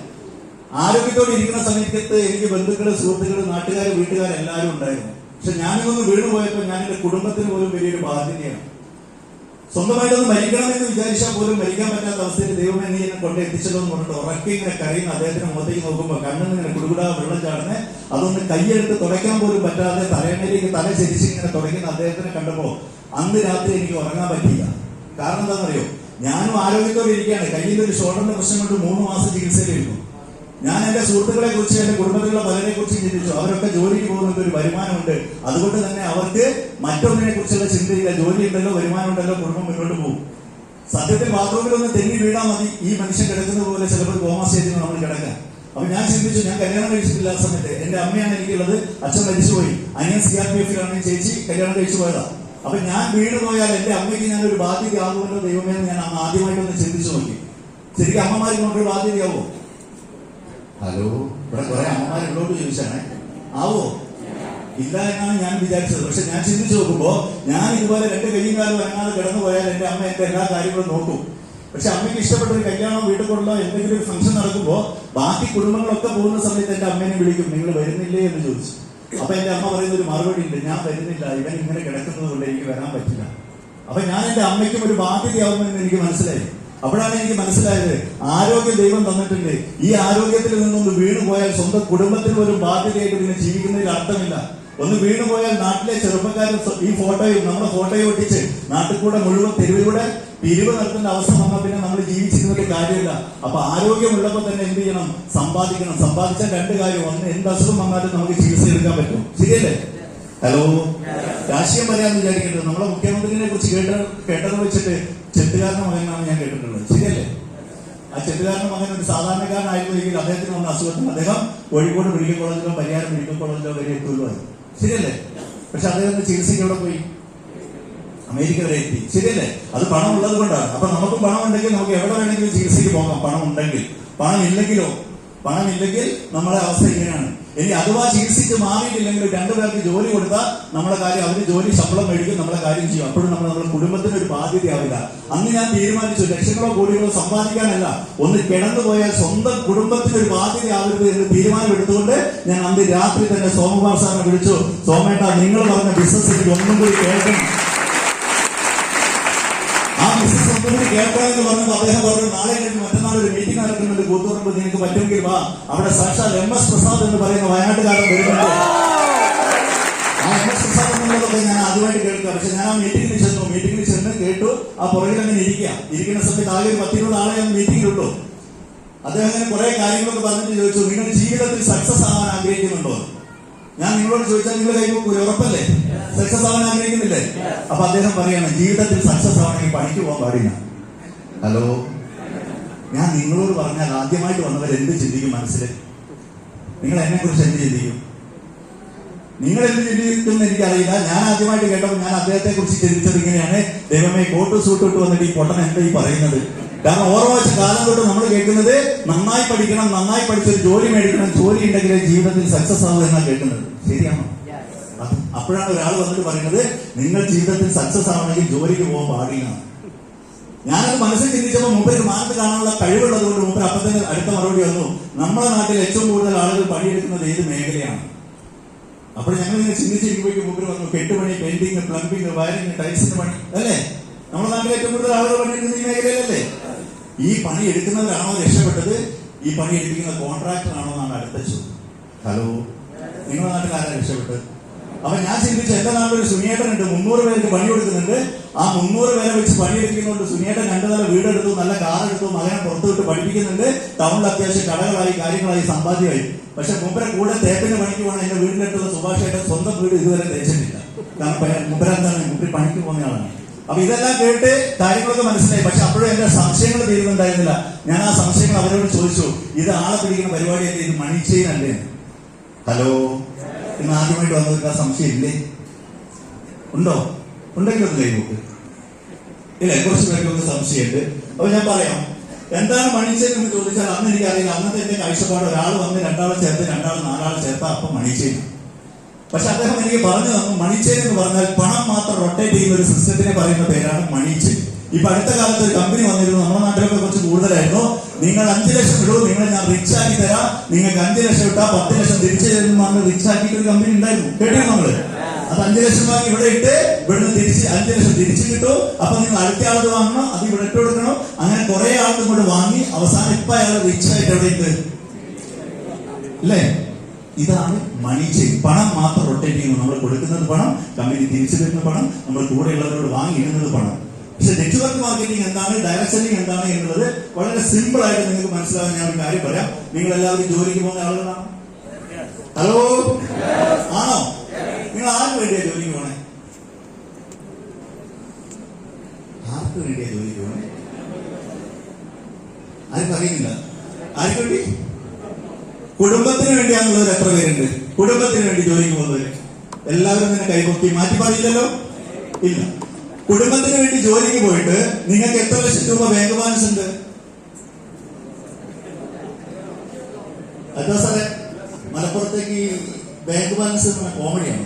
ആരോഗ്യത്തോടെ ഇരിക്കുന്ന സമയത്ത് എനിക്ക് ബന്ധുക്കള്, സുഹൃത്തുക്കള്, നാട്ടുകാര്, വീട്ടുകാർ എല്ലാവരും ഉണ്ടായിരുന്നു. പക്ഷെ ഞാനിതൊന്ന് വീണുപോയപ്പോൾ ഞാൻ എന്റെ കുടുംബത്തിന് പോലും വലിയൊരു ബാധ്യതയാണ്. സ്വന്തമായിട്ടൊന്ന് മരിക്കണമെന്ന് വിചാരിച്ചാൽ പോലും മരിക്കാൻ പറ്റാത്ത അവസ്ഥയിൽ ദൈവമേ നീ എന്നെ കൊണ്ട് എത്തിച്ചല്ലോ എന്ന് പറഞ്ഞിട്ട് ഉറക്കി ഇങ്ങനെ കരയുന്ന അദ്ദേഹത്തിന് മുഖത്തേക്ക് നോക്കുമ്പോൾ കണ്ണിൽ ഇങ്ങനെ കുടുകുടാ വെള്ളം ചാടുന്ന, അതൊന്ന് കൈയെടുത്ത് തുടയ്ക്കാൻ പോലും പറ്റാതെ തലയിലേക്ക് തല ചരിച്ച് ഇങ്ങനെ തുടയ്ക്കുന്ന അദ്ദേഹത്തിനെ കണ്ടപ്പോൾ അന്ന് രാത്രി എനിക്ക് ഉറങ്ങാൻ പറ്റിയില്ല. കാരണം എന്താണെന്നറിയോ, ഞാനും ആരോഗ്യത്തോടെ ഇരിക്കുകയാണ്. കയ്യിൽ ഒരു ഷോൾഡറിന്റെ പ്രശ്നം കൊണ്ട് 3 മാസം ചികിത്സയിലിരുന്നു. ഞാൻ എന്റെ സുഹൃത്തുക്കളെ കുറിച്ച്, എന്റെ കുടുംബത്തിലുള്ള പലരെ കുറിച്ച് ചിന്തിച്ചു. അവരൊക്കെ ജോലിക്ക് പോകുന്നത് ഒരു വരുമാനമുണ്ട്, അതുകൊണ്ട് തന്നെ അവർക്ക് മറ്റൊന്നിനെ കുറിച്ചുള്ള ചിന്തയില്ല. ജോലി ഉണ്ടല്ലോ, വരുമാനം ഉണ്ടല്ലോ, കുടുംബം മുന്നോട്ട് പോകും. സത്യത്തിൽ ബാത്റൂമിലൊന്ന് തെന്നി വീഴാൻ മതി ഈ മനുഷ്യൻ കിടക്കുന്നത് പോലെ ചിലപ്പോൾ കോമാ സ്റ്റേജിൽ നമ്മൾ കിടക്കാം. അപ്പൊ ഞാൻ ചിന്തിച്ചു, ഞാൻ കല്യാണം കഴിച്ചിട്ടില്ല ആ സമയത്ത്. എന്റെ അമ്മയാണ് എനിക്കുള്ളത്, അച്ഛൻ മരിച്ചുപോയി. അനിയൻ CRPF-ലാണ്, ചേച്ചി കല്യാണം കഴിച്ചു പോയതാ. അപ്പൊ ഞാൻ വീണ് പോയാൽ എന്റെ അമ്മയ്ക്ക് ഞാനൊരു ബാധ്യതയാകുമല്ലോ ദൈവമേ എന്ന് ഞാൻ ആദ്യമായിട്ടൊന്ന് ചിന്തിച്ചു നോക്കി. ശരിക്കും അമ്മമാർക്ക് കൊണ്ടൊരു ബാധ്യതയാവോ? ഹലോ, ഇവിടെ കുറെ അമ്മമാരുള്ളോട്ട് ചോദിച്ചാണേ, ആവോ? ഇല്ല എന്നാണ് ഞാൻ വിചാരിച്ചത്. പക്ഷെ ഞാൻ ചിന്തിച്ചു നോക്കുമ്പോ ഞാൻ ഇതുപോലെ 2 കയ്യും കാലും അനങ്ങാതെ കിടന്നു പോയാൽ എന്റെ അമ്മ എന്റെ എല്ലാ കാര്യങ്ങളും നോക്കും. പക്ഷെ അമ്മയ്ക്ക് ഇഷ്ടപ്പെട്ട ഒരു കല്യാണം, വീട്ടിൽ കൊണ്ടോ എന്തെങ്കിലും ഒരു ഫംഗ്ഷൻ നടക്കുമ്പോ ബാക്കി കുടുംബങ്ങളൊക്കെ പോകുന്ന സമയത്ത് എന്റെ അമ്മേനെ വിളിക്കും, നിങ്ങൾ വരുന്നില്ലേ എന്ന് ചോദിച്ചു. അപ്പൊ എന്റെ അമ്മ പറയുന്ന ഒരു മറുപടി ഉണ്ട്, ഞാൻ വരുന്നില്ല, ഇവൻ ഇങ്ങനെ കിടക്കുന്നത് കൊണ്ട് എനിക്ക് വരാൻ പറ്റില്ല. അപ്പൊ ഞാൻ എന്റെ അമ്മയ്ക്കും ഒരു ബാധ്യതയാവുമെന്ന് എനിക്ക് മനസ്സിലായി. അപ്പോഴാണ് എനിക്ക് മനസ്സിലായത്, ആരോഗ്യം ദൈവം തന്നിട്ടുണ്ട്. ഈ ആരോഗ്യത്തിൽ നിന്നൊന്ന് വീണുപോയാൽ സ്വന്തം കുടുംബത്തിന് ഒരു ബാധ്യതയായിട്ട് പിന്നെ ജീവിക്കുന്നതിൽ അർത്ഥമില്ല. ഒന്ന് വീണുപോയാൽ നാട്ടിലെ ചെറുപ്പക്കാരും ഈ ഫോട്ടോയും നമ്മുടെ ഫോട്ടോയും ഒട്ടിച്ച് നാട്ടിൽ കൂടെ മുഴുവൻ തെരുവിലൂടെ പിരിവ് നടത്തേണ്ട അവസ്ഥ വന്നാൽ പിന്നെ നമ്മൾ ജീവിച്ചിരുന്നിട്ട് കാര്യമില്ല. അപ്പൊ ആരോഗ്യമുള്ളപ്പോൾ തന്നെ എന്ത് ചെയ്യണം? സമ്പാദിക്കണം. സമ്പാദിച്ചാൽ 2 കാര്യം, ഒന്ന് എന്ത് അസുഖം വന്നാലും നമുക്ക് ചികിത്സ എടുക്കാൻ പറ്റും, ശരിയല്ലേ? ഹലോ, രാഷ്ട്രീയം പറയാന്ന് വിചാരിക്കരുത്. നമ്മളെ മുഖ്യമന്ത്രിനെ കുറിച്ച് കേട്ടത് വെച്ചിട്ട് ചെത്തുകാരന്റെ മകനാണ് ഞാൻ കേട്ടിട്ടുള്ളത്, ശരിയല്ലേ? ആ ചെത്തുകാരന്റെ മകൻ ഒരു സാധാരണക്കാരനായിരുന്നെങ്കിൽ അദ്ദേഹത്തിന് വന്ന അസുഖത്തിന് അദ്ദേഹം കോഴിക്കോട് മെഡിക്കൽ കോളേജിലോ പരിയാരം മെഡിക്കൽ കോളേജിലോ വരെ എത്തുള്ളൂ, ശരിയല്ലേ? പക്ഷെ അദ്ദേഹത്തിന്റെ ചികിത്സയ്ക്ക് എവിടെ പോയി? അമേരിക്ക വരെ എത്തി, ശരിയല്ലേ? അത് പണം ഉള്ളത് കൊണ്ടാണ്. അപ്പൊ നമുക്ക് പണം ഉണ്ടെങ്കിൽ നമുക്ക് എവിടെ വേണമെങ്കിലും ചികിത്സയ്ക്ക് പോകാം, പണം ഉണ്ടെങ്കിൽ. പണം ഇല്ലെങ്കിൽ നമ്മളെ അവസ്ഥ ഇങ്ങനെയാണ്. ഇനി അഥവാ ചികിത്സിച്ച് മാറിയിട്ടില്ലെങ്കിൽ രണ്ടുപേർക്ക് ജോലി കൊടുത്താൽ നമ്മളെ കാര്യം അവര് ജോലി ശമ്പളം മേടിക്കും, നമ്മളെ കാര്യം ചെയ്യും. അപ്പോഴും നമ്മുടെ കുടുംബത്തിന് ഒരു ബാധ്യതയാവില്ല. അന്ന് ഞാൻ തീരുമാനിച്ചു ലക്ഷങ്ങളോ കോടികളോ സമ്പാദിക്കാനല്ല, ഒന്ന് കിടന്നുപോയാൽ സ്വന്തം കുടുംബത്തിന് ഒരു ബാധ്യതയാവരുത് എന്ന് തീരുമാനമെടുത്തുകൊണ്ട് ഞാൻ അന്ന് രാത്രി തന്നെ സോമകുമാർ സാറിനെ വിളിച്ചു. സോമേട്ട, നിങ്ങൾ പറഞ്ഞ ബിസിനസ് എനിക്ക് ഒന്നും കൂടി കേൾക്കണം. ആ ബിസിനസ് ഒന്നും കൂടി കേൾക്കണമെന്ന് പറഞ്ഞപ്പോൾ അദ്ദേഹം പറഞ്ഞു, നാളെ കഴിഞ്ഞ് മറ്റന്നാൾ ഒരു മീറ്റിംഗ് നടക്കുന്നുണ്ട് കൂത്തുപറമ്പ്, നിങ്ങൾക്ക് പറ്റുമെങ്കിൽ വാ, അവിടെ സാക്ഷാൽ MS പ്രസാദ് എന്ന് പറയുന്ന വയനാട്ടുകാരൻ വരുന്നുണ്ട്. ആ MS പ്രസാദ് എന്നുള്ളതൊക്കെ ഞാൻ ആദ്യമായിട്ട് കേൾക്കുക. പക്ഷെ ഞാൻ ആ മീറ്റിംഗിൽ ചെന്ന് കേട്ടു. ആ പുറകിൽ അങ്ങനെ ഇരിക്കുന്ന സമയത്ത് ആകെ 10-20 ആളെ ഞാൻ മീറ്റിംഗിലുള്ളൂ. അദ്ദേഹം അങ്ങനെ കുറെ കാര്യങ്ങളൊക്കെ പറഞ്ഞിട്ട് ചോദിച്ചു, നിങ്ങൾ ജീവിതത്തിൽ സക്സസ് ആവാൻ ആഗ്രഹിക്കുന്നുണ്ടോ? ഞാൻ നിങ്ങളോട് ചോദിച്ചാൽ നിങ്ങൾ കൈവെക്കൂല, ഉറപ്പല്ലേ? സക്സസ് ആവാൻ ആഗ്രഹിക്കുന്നില്ലേ? അപ്പൊ അദ്ദേഹം പറയാണ്, ജീവിതത്തിൽ സക്സസ് ആവണമെങ്കിൽ പണിക്ക് പോകാൻ പാടില്ല. ഹലോ, ഞാൻ നിങ്ങളോട് പറഞ്ഞാൽ ആദ്യമായിട്ട് വന്നവർ എന്ത് ചിന്തിക്കും മനസ്സിൽ? നിങ്ങൾ എന്നെ കുറിച്ച് എന്ത് ചിന്തിക്കും? നിങ്ങൾ എന്ത് ചിന്തിക്കുമെന്ന് എനിക്കറിയില്ല. ഞാൻ ആദ്യമായിട്ട് കേട്ടപ്പോൾ ഞാൻ അദ്ദേഹത്തെ കുറിച്ച് ചിന്തിച്ചത് ഇങ്ങനെയാണ്, ദൈവമേ കോട്ട് സൂട്ട് ഇട്ട് വന്നിട്ട് ഈ പൊട്ടൻ എന്താ ഈ പറയുന്നത്? കാരണം ഓരോ വെച്ച കാലം തൊട്ട് നമ്മൾ കേൾക്കുന്നത് നന്നായി പഠിക്കണം, നന്നായി പഠിച്ചൊരു ജോലി മേടിക്കണം, ജോലി ഉണ്ടെങ്കിലേ ജീവിതത്തിൽ സക്സസ് ആവും എന്നാണ് കേൾക്കുന്നത്. ശരിയാണോ? അപ്പോഴാണ് ഒരാൾ വന്നിട്ട് പറയുന്നത്, നിങ്ങൾ ജീവിതത്തിൽ സക്സസ് ആവണമെങ്കിൽ ജോലിക്ക് പോകാൻ പാടില്ല. ഞാനത് മനസ്സിൽ ചിന്തിച്ചപ്പോൾ മുമ്പേക്ക് മാനത്ത് കാണാനുള്ള കഴിവുള്ളത് കൊണ്ട് മുമ്പ് അപ്പം തന്നെ അടുത്ത മറുപടി വന്നു, നമ്മുടെ നാട്ടിൽ ഏറ്റവും കൂടുതൽ ആളുകൾ പണിയെടുക്കുന്നത് ഏത് മേഖലയാണ്? അപ്പോൾ ഞങ്ങൾ ഇങ്ങനെ ചിന്തിച്ചിരിക്കുമ്പോഴേക്കും മുമ്പിൽ വന്നു, കെട്ടുപണി, പെയിന്റിങ്, പ്ലംബിങ്, വയറിങ്, ടൈൽസിന് പണി, അല്ലേ? നമ്മുടെ നാട്ടിൽ ഏറ്റവും കൂടുതൽ ആളുകൾ പണിയെടുക്കുന്ന ഈ മേഖലയിലല്ലേ? ഈ പണി എടുക്കുന്നവരാണോ രക്ഷപ്പെട്ടത്, ഈ പണി എടുപ്പിക്കുന്ന കോൺട്രാക്ടർ ആണോ എന്നാണ് അടുത്ത ചോദ്യം. ഹലോ, നിങ്ങളുടെ നാട്ടിൽ ആരാ രക്ഷപ്പെട്ടത്? അപ്പൊ ഞാൻ ചിന്തിച്ചു, എന്റെ നാട്ടിലൊരു സുനിയേട്ടനുണ്ട്, 300 പേർക്ക് പണി കൊടുക്കുന്നുണ്ട്. ആ 300 പേരെ വെച്ച് പണിയെടുക്കുന്നുണ്ട്. സുനിയേട്ടൻ 2 നില വീടെടുത്തു, നല്ല കാർ എടുത്തു, മകനെ പുറത്തു വിട്ട് പഠിപ്പിക്കുന്നുണ്ട്. ടൗണിൽ അത്യാവശ്യം കടകളായി, കാര്യങ്ങളായി, സമ്പാദ്യമായി. പക്ഷെ മുമ്പരെ കൂടെ തേപ്പിന് പണിക്ക് പോകണം. എന്റെ വീടിനടുത്തുള്ള സുഭാഷേട്ടൻ സ്വന്തം വീട് ഇതുവരെ തേച്ചിട്ടില്ല. കാരണം മുമ്പരെന്താണ്, മുമ്പ് പണിക്ക് പോകുന്ന ആളാണ്. അപ്പൊ ഇതെല്ലാം കേട്ട് കാര്യങ്ങളൊക്കെ മനസ്സിലായി. പക്ഷെ അപ്പോഴും എന്റെ സംശയങ്ങൾ തീരുന്നുണ്ടായിരുന്നില്ല. ഞാൻ ആ സംശയങ്ങൾ അവരോട് ചോദിച്ചു, ഇത് ആളെ പിടിക്കുന്ന പരിപാടിയല്ലേ, ഇത് മണി ചെയിൻ അല്ലേ? ഹലോ, ഇന്ന് ആദ്യമായിട്ട് വന്നവർക്ക് ആ സംശയം ഇല്ലേ? ഉണ്ടോ? ഉണ്ടെങ്കിൽ ഒന്ന് കൈപോക്ക്. ഇല്ല, കുറച്ച് പേർക്കൊക്കെ സംശയമുണ്ട്. അപ്പൊ ഞാൻ പറയാം, എന്താണ് മണി ചെയിൻ എന്ന് ചോദിച്ചാൽ അന്ന് എനിക്കറിയില്ല. അന്നത്തെ എന്റെ കാഴ്ചപ്പാട്, ഒരാൾ വന്ന് 2 ആളെ ചേർത്ത്, 2 ആൾ 4 ആളെ ചേർത്ത് അപ്പം മണി ചെയിൻ. പക്ഷെ അദ്ദേഹം എനിക്ക് പറഞ്ഞു തന്നു, മണി ചെയിൻ എന്ന് പറഞ്ഞാൽ പണം മാത്രം റൊട്ടേറ്റ് ചെയ്യുന്ന ഒരു സിസ്റ്റത്തിനെ പറയുന്ന പേരാണ് മണി ചെയിൻ. ഇപ്പൊ അടുത്ത കാലത്ത് ഒരു കമ്പനി വന്നിരുന്നു, നമ്മുടെ നാട്ടിലൊക്കെ കുറച്ച് കൂടുതലായിരുന്നു. നിങ്ങൾ 5 ലക്ഷം ഇടൂ, നിങ്ങളെ ഞാൻ റിച്ച് ആക്കി തരാം, നിങ്ങൾക്ക് 5 ലക്ഷം ഇട്ടാ 10 ലക്ഷം തിരിച്ചു തരുന്ന റിച്ച് ആക്കിയിട്ട് ഒരു കമ്പനി ഉണ്ടായിരുന്നു. കേട്ടോ നമ്മള്? അത് 5 ലക്ഷം വാങ്ങി ഇവിടെ ഇട്ട് ഇവിടുന്ന് തിരിച്ച് 5 ലക്ഷം തിരിച്ചു കിട്ടും. അപ്പൊ നിങ്ങൾ അടുത്ത ആളത് വാങ്ങണം, അത് ഇവിടെ ഇട്ട് കൊടുക്കണം. അങ്ങനെ കുറെ ആളും കൂടെ വാങ്ങി അവസാനം ഇപ്പൊ അയാൾ റിച്ച് ആയിട്ട് എവിടെ ഇട്ട്, അല്ലേ? ഇതാണ് മണി ചെയിൻ. പണം മാത്രം റൊട്ടേറ്റ് ചെയ്യുന്നു. നമ്മൾ കൊടുക്കുന്നത് പണം, കമ്പനി തിരിച്ചു തരുന്ന പണം, നമ്മൾ കൂടെയുള്ളവരോട് വാങ്ങിയിടുന്നത് പണം. പക്ഷെ നെറ്റ്വർക്ക് മാർക്കറ്റിംഗ് എന്താണ്, ഡയറക്ട് സെല്ലിംഗ് എന്താണ് എന്നുള്ളത് വളരെ സിമ്പിൾ ആയിട്ട് നിങ്ങൾക്ക് മനസ്സിലാവാൻ ഞാൻ ഒരു കാര്യം പറയാം. നിങ്ങൾ എല്ലാവരും ജോലിക്ക് പോകുന്ന ആളുകളാണോ? ഹലോ, ആണോ? നിങ്ങൾ ആർക്ക് വേണ്ടിയാ ജോലിക്ക് പോണേ? ആർക്ക് വേണ്ടിയാ ജോലിക്ക് പോണേ? ആരും പറയുന്നില്ല. ആർക്ക് വേണ്ടി? കുടുംബത്തിന് വേണ്ടിയാന്നുള്ളവർ എത്ര പേരുണ്ട്? കുടുംബത്തിന് വേണ്ടി ജോലിക്ക് പോകുന്നവര് എല്ലാവരും തന്നെ കൈപൊക്കി മാറ്റി പറയില്ലല്ലോ. ഇല്ല. കുടുംബത്തിന് വേണ്ടി ജോലിക്ക് പോയിട്ട് നിങ്ങൾക്ക് എത്ര ലക്ഷം രൂപ ബാങ്ക് ബാലൻസ് ഉണ്ട്? അതാ സാറേ, മലപ്പുറത്തേക്ക് ബാങ്ക് ബാലൻസ് കോമഡിയാണ്.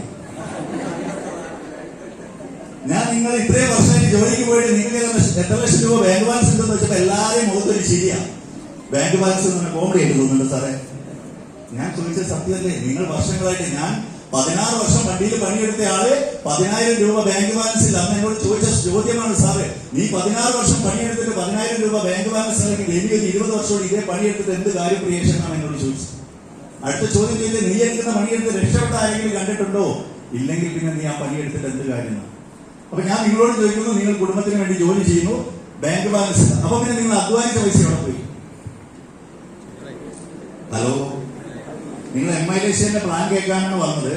ഞാൻ നിങ്ങൾ ഇത്രയും വർഷമായിട്ട് ജോലിക്ക് പോയിട്ട് നിങ്ങൾക്ക് എത്ര ലക്ഷം രൂപ ബാങ്ക് ബാലൻസ് ഉണ്ടെന്ന് വെച്ചപ്പോ എല്ലാവരെയും മുഖത്തൊരു ശരിയാണ്. ബാങ്ക് ബാലൻസ് എന്ന് പറഞ്ഞാൽ കോമഡി ആയിട്ട് തോന്നുന്നുണ്ട് സാറേ. ഞാൻ ചോദിച്ച സത്യമല്ലേ? നിങ്ങൾ വർഷങ്ങളായിട്ട്, ഞാൻ 16 വർഷം വണ്ടിയിൽ പണിയെടുത്ത ആള് 10,000 രൂപ ബാങ്ക് ബാലൻസ് ഇല്ല. അന്ന് എന്നോട് ചോദിച്ച ചോദ്യമാണ്, സാറ് നീ 16 വർഷം പണിയെടുത്തിട്ട് 10,000 രൂപ ബാങ്ക് ബാലൻസ് അല്ലെങ്കിൽ എനിക്ക് 20 വർഷത്തോട് ഇതേ പണിയെടുത്തിട്ട് എന്ത് കാര്യം ക്രിയേഷൻ എന്നാണ് എന്നോട് ചോദിച്ചത്. അടുത്ത ചോദ്യം ചെയ്ത്, നീ എടുക്കുന്ന പണിയെടുത്ത് രക്ഷപ്പെട്ട ആരെങ്കിലും കണ്ടിട്ടുണ്ടോ? ഇല്ലെങ്കിൽ പിന്നെ നീ ആ പണിയെടുത്തിട്ട് എന്ത് കാര്യം? അപ്പൊ ഞാൻ നിങ്ങളോട് ചോദിക്കുന്നു, നിങ്ങൾ കുടുംബത്തിന് വേണ്ടി ജോലി ചെയ്യുന്നു, ബാങ്ക് ബാലൻസ് ഇല്ല, അപ്പൊ പിന്നെ നിങ്ങൾ അധ്വാനിച്ച പൈസ എവിടെ പോയി? ഹലോ, നിങ്ങൾ MILC പ്ലാൻ കേൾക്കാനാണ് വന്നത്.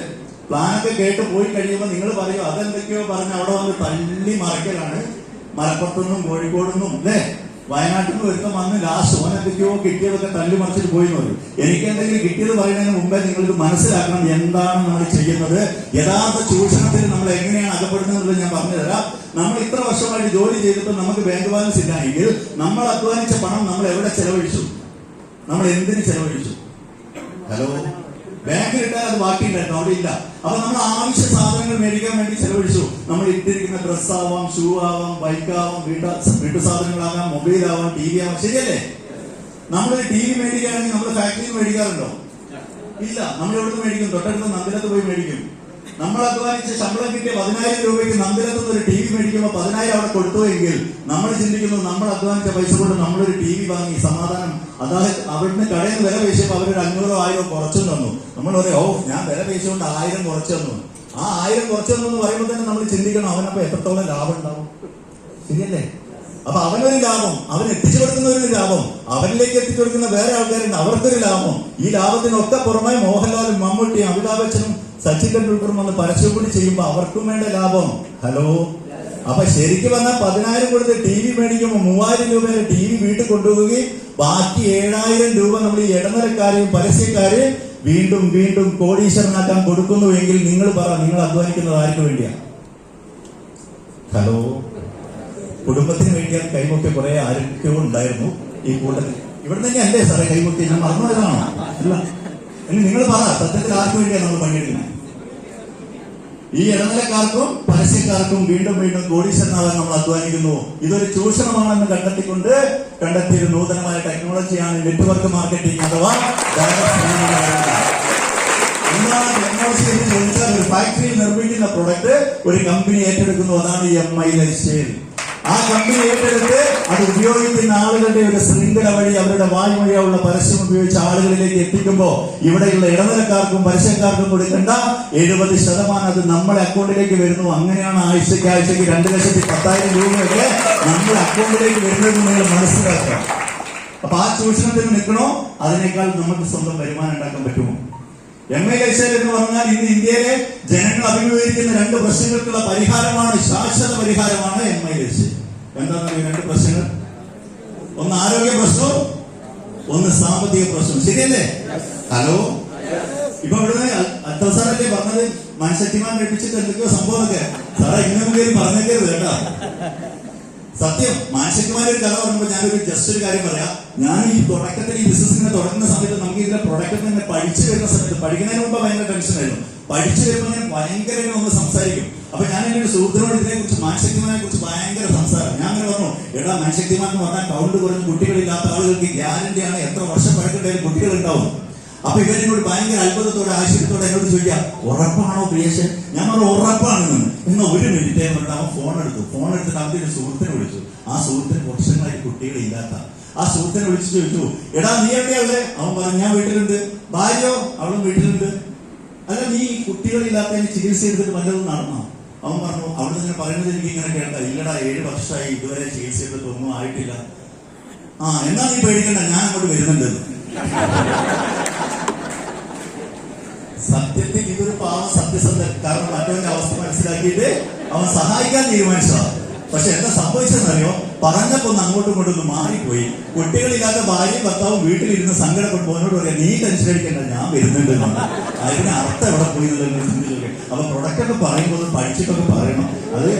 പ്ലാനൊക്കെ കേട്ട് പോയി കഴിയുമ്പോൾ നിങ്ങൾ പറയും അതെന്തൊക്കെയോ പറഞ്ഞ് അവിടെ വന്ന് തള്ളി മറക്കലാണ്. മലപ്പുറത്തുനിന്നും കോഴിക്കോടുനിന്നും അല്ലേ വയനാട്ടിൽ നിന്ന് ഒരുത്തം വന്ന് ലാസ്റ്റ് ഓനെന്തൊക്കെയോ കിട്ടിയതൊക്കെ തല്ലി മറിച്ചിട്ട് പോയി എന്ന് പറയും. എനിക്ക് എന്തെങ്കിലും കിട്ടിയത് പറയുന്നതിന് മുമ്പേ നിങ്ങൾക്ക് മനസ്സിലാക്കണം എന്താണ് നമ്മൾ ചെയ്യുന്നത്, യഥാർത്ഥ ചൂഷണത്തിൽ നമ്മൾ എങ്ങനെയാണ് അകപ്പെടുന്നത് ഞാൻ പറഞ്ഞു തരാം. നമ്മൾ ഇത്ര വർഷമായിട്ട് ജോലി ചെയ്തിട്ട് നമുക്ക് ബാങ്ക് ബാലൻസ് ഇല്ലെങ്കിൽ നമ്മൾ അധ്വാനിച്ച പണം നമ്മൾ എവിടെ ചെലവഴിച്ചു, നമ്മൾ എന്തിന് ചെലവഴിച്ചു? ഹലോ, ബാങ്കിലിട്ടാൽ അത് ബാക്കിയുണ്ടായിരുന്നു, അവിടെ ഇല്ല. അപ്പൊ നമ്മൾ ആവശ്യ സാധനങ്ങൾ മേടിക്കാൻ വേണ്ടി ചെലവഴിച്ചു. നമ്മൾ ഇട്ടിരിക്കുന്ന ഡ്രസ് ആവാം, ഷൂ ആവാം, ബൈക്കാവാം, വീട്ടു സാധനങ്ങളാകാം, മൊബൈൽ ആവാം, TV ആവാം, ശരിയല്ലേ? നമ്മളൊരു TV മേടിക്കുകയാണെങ്കിൽ നമ്മൾ ഫാക്ടറിയിൽ മേടിക്കാറുണ്ടോ? ഇല്ല. നമ്മൾ എവിടുന്ന് മേടിക്കും? തൊട്ടടുത്ത് നന്ദിലത്ത് പോയി മേടിക്കും. നമ്മൾ അധ്വാനിച്ച് ശമ്പളം കിട്ടിയ 10,000 രൂപയ്ക്ക് നന്ദിലത്തുനിന്ന് ഒരു TV മേടിക്കുമ്പോൾ 10,000 അവിടെ കൊടുത്തുവെങ്കിൽ നമ്മൾ ചിന്തിക്കുന്നു നമ്മൾ അധ്വാനിച്ച പൈസ കൊണ്ട് നമ്മളൊരു TV വാങ്ങി സമാധാനം. അതായത് അവിടുന്ന് കടയിൽ നിന്ന് വില പേശിയപ്പോൾ അവരൊരു 500-1000 കുറച്ചു തന്നു. നമ്മൾ പറയും, ഓ ഞാൻ വില പേശിക്കൊണ്ട് 1000 കുറച്ചു തന്നു. ആ 1000 കുറച്ചു തന്നു എന്ന് പറയുമ്പോൾ തന്നെ നമ്മൾ ചിന്തിക്കണം അവനപ്പോ എത്രത്തോളം ലാഭം ഉണ്ടാവും, ശരിയല്ലേ? അപ്പൊ അവനൊരു ലാഭം, അവൻ എത്തിച്ചു കൊടുക്കുന്നവരൊരു ലാഭം, അവരിലേക്ക് എത്തിച്ചു കൊടുക്കുന്ന വേറെ ആൾക്കാരുണ്ട്, അവർക്കൊരു ലാഭം. ഈ ലാഭത്തിനൊക്കെ പുറമെ മോഹൻലാലും മമ്മൂട്ടിയും അമിതാഭ് ബച്ചനും സച്ചിൻ ടെണ്ടുൽക്കറും വന്ന് പരസ്യം കൂടി ചെയ്യുമ്പോ അവർക്കും വേണ്ട ലാഭം. ഹലോ, അപ്പൊ ശരിക്കും പറഞ്ഞാൽ 10,000 കൊടുത്ത് TV മേടിക്കുമ്പോൾ 3,000 രൂപയുടെ TV വീട്ടിൽ കൊണ്ടുപോവുകയും ബാക്കി 7,000 രൂപ നമ്മൾ ഈ ഇടനിലക്കാരെയും പരസ്യക്കാരെയും വീണ്ടും വീണ്ടും കോടീശ്വരനാക്കാൻ കൊടുക്കുന്നുവെങ്കിൽ നിങ്ങൾ പറ, നിങ്ങൾ അധ്വാനിക്കുന്നത് ആർക്ക് വേണ്ടിയാണ്? ഹലോ, കുടുംബത്തിന് വേണ്ടിയാണ് കൈമുക്കി കുറെ ആരോഗ്യവും ഉണ്ടായിരുന്നു ഈ കൂട്ടത്തിൽ. ഇവിടെ തന്നെ അല്ലേ സാറേ കൈമുക്കി? ഞാൻ മറന്നുപോയതാണോ? അല്ല, ഇനി നിങ്ങൾ പറ, സത്യത്തിൽ ആർക്ക് വേണ്ടിയാണ് നമ്മൾ പണിയെടുക്കുന്നത്? ഈ ഇടനിലക്കാർക്കും പരസ്യക്കാർക്കും വീണ്ടും വീണ്ടും കോടീശ്വരനാവാൻ നമ്മൾ അധ്വാനിക്കുന്നു. ഇതൊരു ചൂഷണമാണെന്ന് കണ്ടെത്തിയൊരു നൂതനമായ ടെക്നോളജിയാണ് നെറ്റ്വർക്ക് മാർക്കറ്റിംഗ് അഥവാ എന്താണ് ടെക്നോളജി എന്ന് ചോദിച്ചാൽ, ഒരു ഫാക്ടറിയിൽ നിർമ്മിക്കുന്ന പ്രൊഡക്റ്റ് ഒരു കമ്പനി ഏറ്റെടുക്കുന്നു. അതാണ് ഈ MI ലൈഫ്സ്റ്റൈൽ. ആ കമ്പനി ഏറ്റെടുത്ത് അത് ഉപയോഗിക്കുന്ന ആളുകളുടെ ഒരു ശൃംഖല വഴി അവരുടെ വായ്മൊഴിയുള്ള പരസ്യം ഉപയോഗിച്ച് ആളുകളിലേക്ക് എത്തിക്കുമ്പോൾ ഇവിടെയുള്ള ഇടനിലക്കാർക്കും പരസ്യക്കാർക്കും കൊടുക്കേണ്ട 70% അത് നമ്മുടെ അക്കൗണ്ടിലേക്ക് വരുന്നു. അങ്ങനെയാണ് ആഴ്ചയ്ക്ക് 2,10,000 രൂപയൊക്കെ നമ്മുടെ അക്കൗണ്ടിലേക്ക് വരുന്നത് നിങ്ങൾ മനസ്സിലാക്കണം. അപ്പൊ ആ ചൂഷണത്തിന് നിൽക്കണോ? അതിനേക്കാൾ നമുക്ക് സ്വന്തം വരുമാനം ഉണ്ടാക്കാൻ പറ്റുമോ? MI ലൈഫ്സ്റ്റൈൽ എന്ന് പറഞ്ഞാൽ ഇന്ന് ഇന്ത്യയിലെ ജനങ്ങൾ അഭിമുഖീകരിക്കുന്ന 2 പ്രശ്നങ്ങൾക്കുള്ള പരിഹാരമാണ്, ശാശ്വത പരിഹാരമാണ് MI ലൈഫ്സ്റ്റൈൽ. എന്താണെന്ന് 2 പ്രശ്നങ്ങൾ? ഒന്ന് ആരോഗ്യ പ്രശ്നവും ഒന്ന് സാമ്പത്തിക പ്രശ്നവും, ശരിയല്ലേ? ഹലോ, ഇപ്പൊ ഇവിടുന്ന് അത്ര സാറല്ലേ പറഞ്ഞത് മനഃശക്തിമാൻ ലഭിച്ചിട്ട് എന്തൊക്കെയോ സംഭവമൊക്കെ സാറേ ഇങ്ങനെ പേര് പറഞ്ഞേക്കരുത് കേട്ടാ. സത്യം, മാനസികമായ ഒരു കഥ പറയുമ്പോൾ ഞാനൊരു ജസ്റ്റ് ഒരു കാര്യം പറയാം. ഞാൻ ഈ തുടക്കത്തിൽ ഈ ബിസിനസ്സിനെ തുടങ്ങുന്ന സമയത്ത് നമുക്ക് ഇതിന്റെ പ്രൊഡക്റ്റ് തന്നെ പഠിച്ചു വരുന്ന സമയത്ത്, പഠിക്കുന്നതിന് മുമ്പ് ഭയങ്കര ടെൻഷനായിരുന്നു. പഠിച്ചു വരുമ്പോൾ ഞാൻ ഭയങ്കര ഒന്ന് സംസാരിക്കും. അപ്പൊ ഞാൻ എന്റെ ഒരു സുഹൃത്തിനോട് ഇതിനെ കുറിച്ച് മാനശക്തിമാനെ കുറിച്ച് ഭയങ്കര സംസാരം. ഞാൻ അങ്ങനെ പറഞ്ഞു, എടാ മാനശക്തിമാൻ എന്ന് പറഞ്ഞാൽ കൗണ്ട് കുറഞ്ഞ് കുട്ടികളില്ലാത്ത ആളുകൾക്ക് ഗ്യാരണ്ടിയാണ്, എത്ര വർഷം പഴക്കണ്ടായാലും കുട്ടികൾ ഉണ്ടാവും. അപ്പൊ ഇവരെന്നോട് ഭയങ്കര അത്ഭുതത്തോടെ ആശ്ചര്യത്തോടെ എന്നോട് ചോദിക്കാം, ഉറപ്പാണോ ക്രിയേഷൻ? ഞാൻ പറഞ്ഞു ഉറപ്പാണെന്ന്. എന്നാ ഒരു മിനിറ്റ് പറഞ്ഞിട്ട് അവൻ ഫോൺ എടുത്തിട്ട് അവന്റെ ഒരു സുഹൃത്തിനെ വിളിച്ചു. ആ സുഹൃത്തിന് വർഷങ്ങളായിട്ട് കുട്ടികളില്ലാത്ത ആ സുഹൃത്തിനെ വിളിച്ചു ചോദിച്ചു, എടാ നീ എവിടെയുള്ളത്? അവൻ പറഞ്ഞു ഞാൻ വീട്ടിലുണ്ട്. ഭാര്യയോ? അവളും വീട്ടിലുണ്ട്. അല്ല നീ കുട്ടികളില്ലാത്തതിന് ചികിത്സ എടുത്തിട്ട് വല്ലതും നടന്നോ? അവൻ പറഞ്ഞു അവിടെ തന്നെ പറയുന്നത് എനിക്ക് ഇങ്ങനെ കേട്ട. ഇല്ലടാ 7 വർഷമായി ഇതുവരെ ചികിത്സ എടുത്തിട്ട് ഒന്നും ആയിട്ടില്ല. ആ എന്നാ നീ പേടിക്കണ്ട, ഞാൻ അങ്ങോട്ട് വരുന്നുണ്ട്. സത്യത്തിൽ ഇതൊരു പാവം സത്യസന്ധൻ. കാരണം മറ്റവന്റെ അവസ്ഥ മനസ്സിലാക്കിയിട്ട് അവൻ സഹായിക്കാൻ തീരുമാനിച്ചതാണ്. പക്ഷെ എന്താ സംഭവിച്ചെന്നറിയോ? പറഞ്ഞപ്പോ ഒന്ന് അങ്ങോട്ടും ഇങ്ങോട്ടും ഒന്ന് മാറിപ്പോയി. കുട്ടികളില്ലാത്ത ഭാര്യയും ഭർത്താവും വീട്ടിലിരുന്ന് സങ്കടപ്പെട്ടു അവനോട് പറയാം, നീ ടെൻഷൻ അടിക്കണ്ട, ഞാൻ വരുന്നുണ്ട്. അതിന് അർത്ഥം എവിടെ പോയി എന്നുള്ളത് ചിന്തിച്ചോക്കെ. അപ്പൊ പ്രൊഡക്റ്റ് ഒക്കെ പറയുമ്പോൾ പഠിച്ചിട്ടൊക്കെ പറയണം. അത്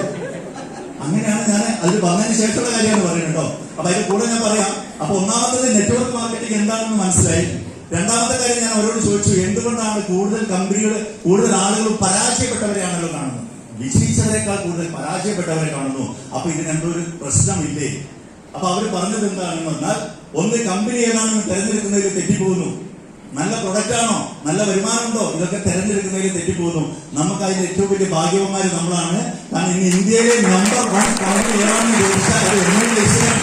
അങ്ങനെയാണ് ഞാൻ അതിൽ വന്നതിന് ശേഷമുള്ള കാര്യമാണ് പറയുന്നത് കേട്ടോ. അപ്പൊ അതിന്റെ കൂടെ ഞാൻ പറയാം. അപ്പൊ ഒന്നാമത്തത് നെറ്റ്വർക്ക് മാർക്കറ്റിംഗ് എന്താണെന്ന് മനസ്സിലായി. രണ്ടാമത്തെ കാര്യം ഞാൻ അവരോട് ചോദിച്ചു, എന്തുകൊണ്ടാണ് കൂടുതൽ കമ്പനികൾ, കൂടുതൽ ആളുകൾ പരാജയപ്പെട്ടവരെയാണല്ലോ കാണുന്നത്, വിജയിച്ചവരെക്കാൾ കൂടുതൽ പരാജയപ്പെട്ടവരെ കാണുന്നു. അപ്പൊ ഇതിനെന്തോ ഒരു പ്രശ്നമില്ലേ? അപ്പൊ അവർ പറഞ്ഞത് എന്താണെന്ന് പറഞ്ഞാൽ, ഒന്ന് കമ്പനി ഏതാണെന്ന് തെരഞ്ഞെടുക്കുന്നതിൽ തെറ്റിപ്പോകുന്നു. നല്ല പ്രൊഡക്റ്റ് ആണോ, നല്ല വരുമാനമുണ്ടോ, ഇതൊക്കെ തെരഞ്ഞെടുക്കുന്നതിൽ തെറ്റിപ്പോകുന്നു. നമുക്ക് അതിന്റെ ഏറ്റവും വലിയ ഭാഗ്യവന്മാര് നമ്മളാണ്. കാരണം ഇന്ന് ഇന്ത്യയിലെ നമ്പർ 1 കമ്പനി ഏതാണെന്ന് ചോദിച്ചാൽ അത് MI ലൈഫ്സ്റ്റൈൽ.